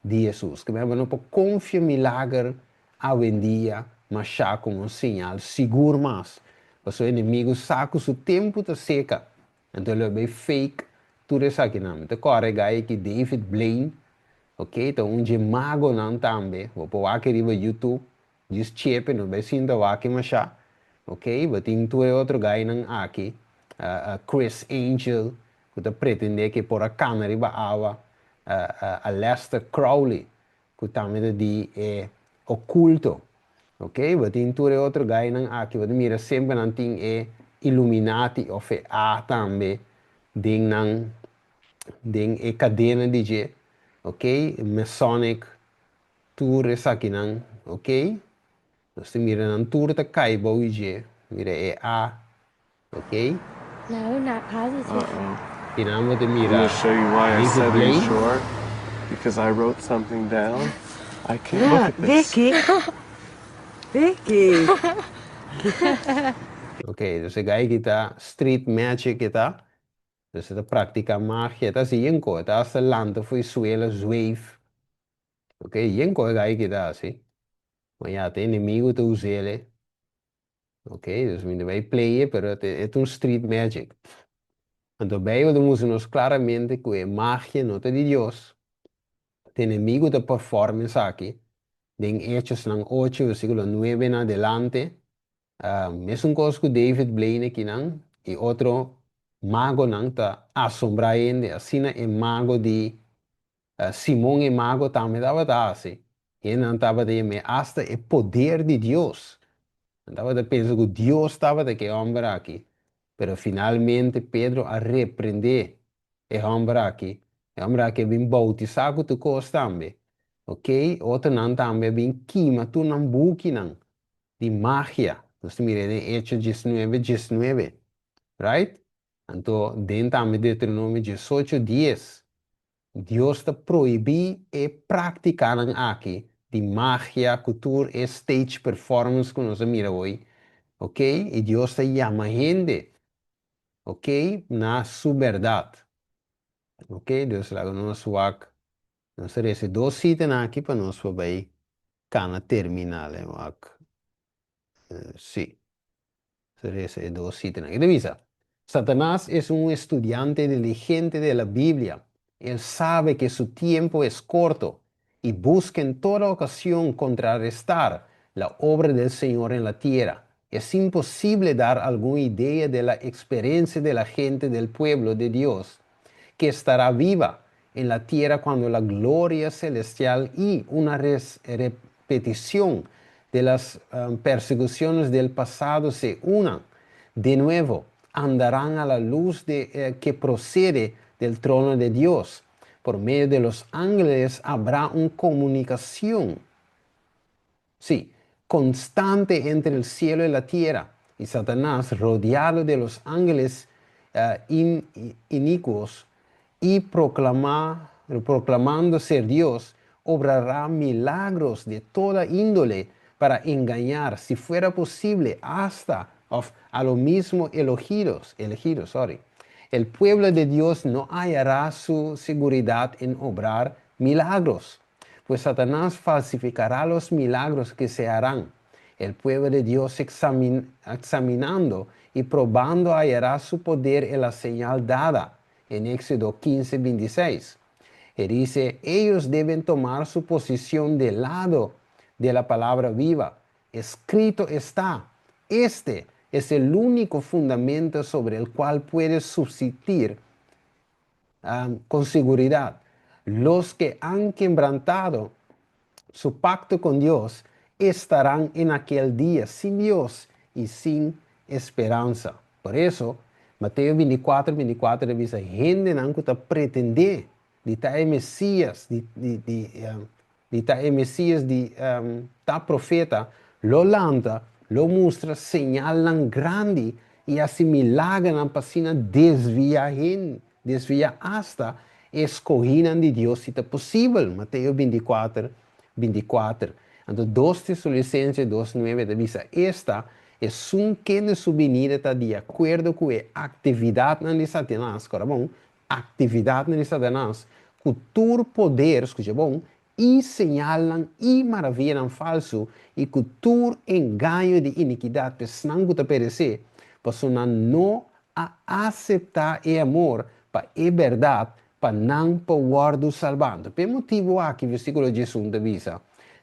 de Jesus. Que não pode confiar no milagre a dia, mas já como um sinal seguro mais. Porque o inimigo sabe que o tempo está seca. Então ele é fake, tudo isso aqui não. Então agora que David Blaine, ok? Então mago não também. Vou pôr aqui no YouTube, diz chepe, não vai sinto aqui mas já. Ok? Mas tem outro guy não aqui, Chris Angel, que pretende que por a câmera ba água, a Lester Crowley, que também é oculto. Ok? Mas tem outro guy não aqui, que mira sempre não tem Illuminati ou A também, den a cadena de G, ok? Masonic, tudo isso aqui não, ok? Nós mira não tudo tá cai bom G, mira é A, ok? No, not positive. Tinamo de I'm mira. going to show you why I David said Blaine. he's short. Because I wrote something down. I can't look at this. Vicky. Vicky. Ok, dus ik ga kita street magic kita. Dus de praktika magia, dat is yenko, dat is de landen voor Suela zweef. Ok, yenko ga kita assim. Maar ja, het inimigo te useren. Ok, dus we wij playen, pero het is een street magic. En daarbij moeten we claramente que magia no te de Dios. Het inimigo de performance aqui. Den Hechos 8, versículo 9 en adelante. Es un cosa que David Blaine aquí, y otro mago está asombrando, así el mago de Simón, el mago también estaba así. Y él estaba de hasta el poder de Dios. Estaba de pensar que Dios estaba de que hombre aquí. Pero finalmente Pedro a reprender el hombre aquí. El hombre aquí bien bautizado con tu cosa también. Ok? Otro también bien quima, tu nan buki de magia. Nós miramos em Hechos 19, right? Então, dentro de Deuteronômio 18:10, Deus está proibindo e praticar aqui de magia, cultura e stage performance que nós miramos hoje, ok? E Deus está chamando a gente, ok? Na sua verdade, ok? Deus lá nós wak, nós teremos 2 sítios aqui para nós poder cana terminar, wak. Sí. Ese 2 sítios. Revisa. Satanás es un estudiante diligente de la Biblia. Él sabe que su tiempo es corto y busca en toda ocasión contrarrestar la obra del Señor en la tierra. Es imposible dar alguna idea de la experiencia de la gente del pueblo de Dios que estará viva en la tierra cuando la gloria celestial y una repetición de las persecuciones del pasado se unan. De nuevo, andarán a la luz que procede del trono de Dios. Por medio de los ángeles habrá una comunicación, sí, constante entre el cielo y la tierra. Y Satanás, rodeado de los ángeles inicuos y proclamando ser Dios, obrará milagros de toda índole para engañar, si fuera posible, hasta a los mismos elegidos. El pueblo de Dios no hallará su seguridad en obrar milagros, pues Satanás falsificará los milagros que se harán. El pueblo de Dios examinando y probando hallará su poder en la señal dada en Éxodo 15:26. Y dice, ellos deben tomar su posición del lado de la palabra viva. Escrito está, este es el único fundamento sobre el cual puedes subsistir con seguridad. Los que han quebrantado su pacto con Dios estarán en aquel día sin Dios y sin esperanza. Por eso, Mateo 24:24 dice, gente não está pretender de estar Messias, de estar Messias, de estar profeta, lo lanta, lo mostra, señalan grande e assim milagre na pasina desvia hasta escoginan de Deus se é possível. Mateus 24:24. Então, 2 Tessalonicenses 2:9 diz, esta é um que de sua venida está de acordo com a atividade de Satanás, agora bom, atividade de Satanás, cultura poder, escuta bom, e señalan e maravilham falso, e cultura engano de iniquidade, pesnang que perecer, para não aceitar o amor para a verdade, para não poder do salvando. Por motivo aqui, versículo 18 diz,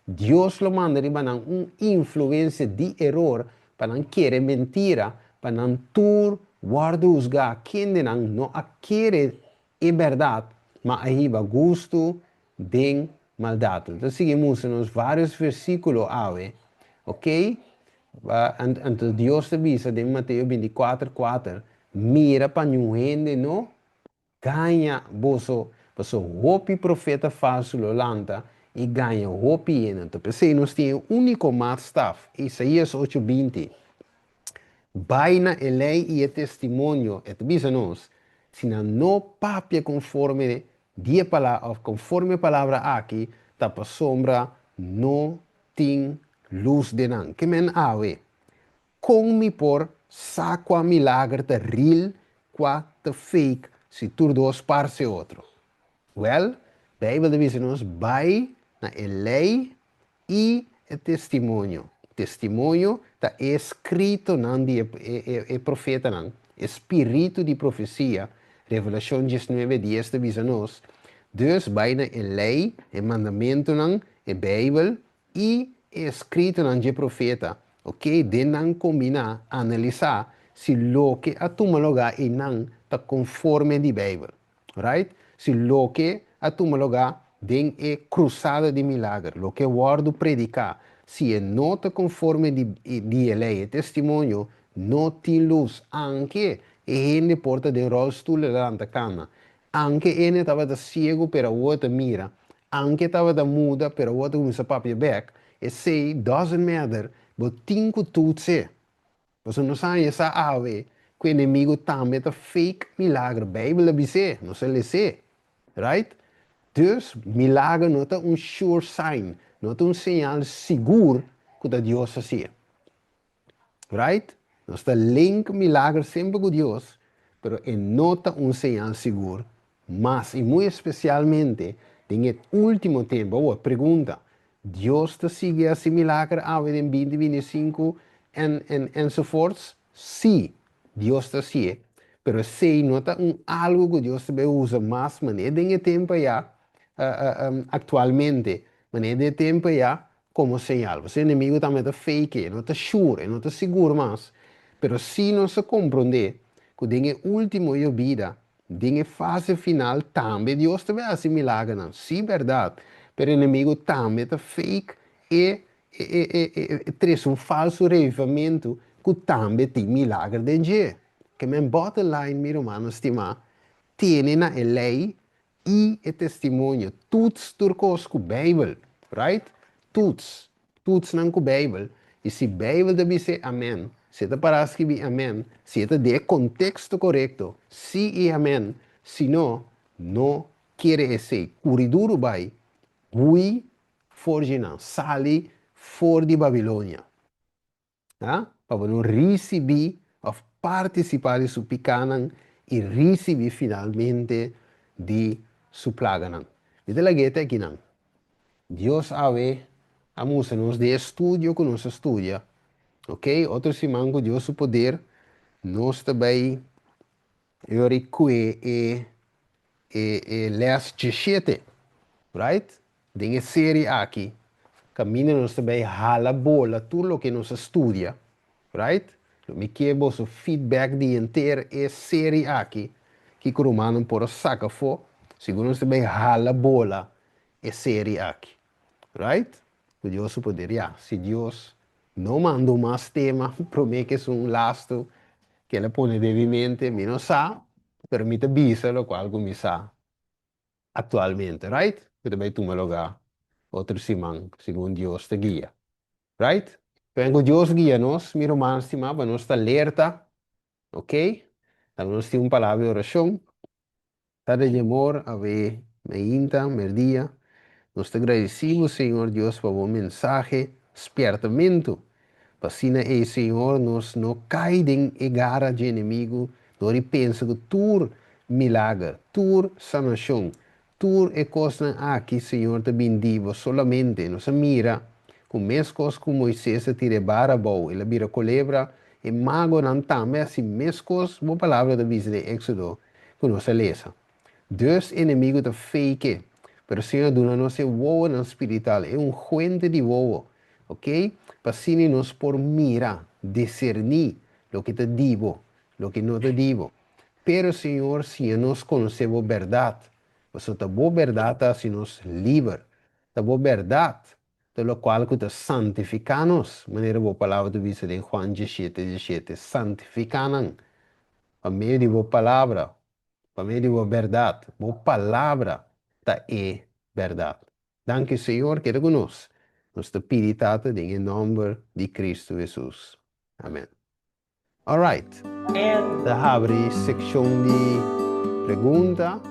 Deus lo manda de uma influência de erro, para não querer mentira, para não tur guarda usgar quem não querer a verdade, mas aí vai gosto de maldade. Então, seguimos nos vários versículos, ok? Então, Deus te diz em Mateus 24:4, mira para um gente não ganha vosso hopi profeta falso lolanta e ganha hopi então pensei nós temos único mais staff Isaías 8:20 vai na lei e testemunho diz nós se não papia conforme a palavra aqui tá para sombra não tem luz de nan que men ave come por saco a milagre te real qua te fake se tu dois parse outro. Well, a Bíblia diz-nos, vai na lei e o testemunho. Testemunho está escrito na profeta, espírito de profecia. Revelação 19:10 diz-nos, dus vai na lei, o mandamento na Bíblia e escrito na profeta. Ok? De não combinar, analisar se lo que a toma lugar e não está conforme a Bíblia. Right? Se lo que a toma lugar den é cruzada de milagre, lo que guardo predicar, se é não está conforme de lei e testemunho, não tem luz, anche e gente porta de rolstoel durante a cama, anche ele estava cego para o outro mira, anche estava muda para o outro com seu papel back, e sei, doesn't matter, but tinko tutse. Você não sabe essa ave, que o inimigo também é fake milagre. A Bíblia diz, não se lê, right? Dus, milagre não é sure sign, não é sinal seguro que Deus fazia. Right? Não está link milagre sempre com Deus, mas não é sinal seguro. Mas, e muito especialmente, em último tempo, pergunta, Deus te sigue esse milagre em 2025 e so forth? Sim, Deus te sigue. Pero sei, não é algo que Deus te usa mais, mas é de tempo já, atualmente, mas é de tempo já como sinal. Você inimigo também é fake, não é sure, não é seguro mais. Pero se não se compreender que em último de vida, em fase final, também Deus te vai fazer milagre. Sim, verdade. Pero o inimigo também é fake e traz falso revivimento que também tem milagre dentro. Que meu bottom line, meu irmão, estimar, tem na lei e o testemunho. Todos turcos com a Bíblia, right? Todos não com a Bíblia. E se a Bíblia deve dizer amém, se está para escrever amém, se está de contexto correto, sim e amém, se não, não quer dizer, corredor vai, Ui forginan, sali for de Babilônia. Para não receber ou participar de sua pecanan e receber finalmente de su plaga. Vete la gueta aqui não. Deus ave a nos de estudio que nos estudia, ok? Outro semana com Deus o poder, nós também les 17, right? Tem série aqui, caminha nós também hala bola, tudo o que nos estudia, right? Me quero o feedback de inteira série aqui, que o romano por saca for, segundo nós também hala bola, série aqui, right? Que Deus o poder, se Deus não mandou mais tema, promete que é lasto, que ele põe devidamente, me não sabe, permite visa, lo qual começa atualmente, right? Que também toma lugar outro semana, segundo Deus te guia, right? Quando Deus guia nós, meu irmão estimado, nós está alerta, ok? Então nós temos uma palavra de oração, está de amor, a ver, me inta, me dia, nós te agradecemos, Senhor Deus, por o mensagem, despertamento, para assim, Senhor, nós não caem em garra de inimigo, nós pensamos que tu milagre, tu sanação, tu é coisa aqui, Senhor, te bendigo, solamente, nós mira, com mesmas coisas que Moisés tira para bom, ele vira colebra, e mago não também, assim, mesmas coisas, uma palavra da visão de Éxodo, que nós lesa. Deus inimigo de fake, pero Senhor, dona-nos voa no espiritual, é fuente de voa, ok? Para assim nós por mira, discernir o que te digo, o que não te digo. Pero, Senhor, se nós conhecemos a verdade, você está boa verdade, assim nos livre, está boa verdade, pelo qual que te santifica-nos, maneira boa palavra do vista em Juan 17, santifica-nos, por meio de boa palavra, por meio de boa verdade, boa palavra, tá é verdade. Danke, Senhor, que conosco. Nós te pedimos em nome de Cristo Jesus. Amém. Alright. Da abre seção de pergunta.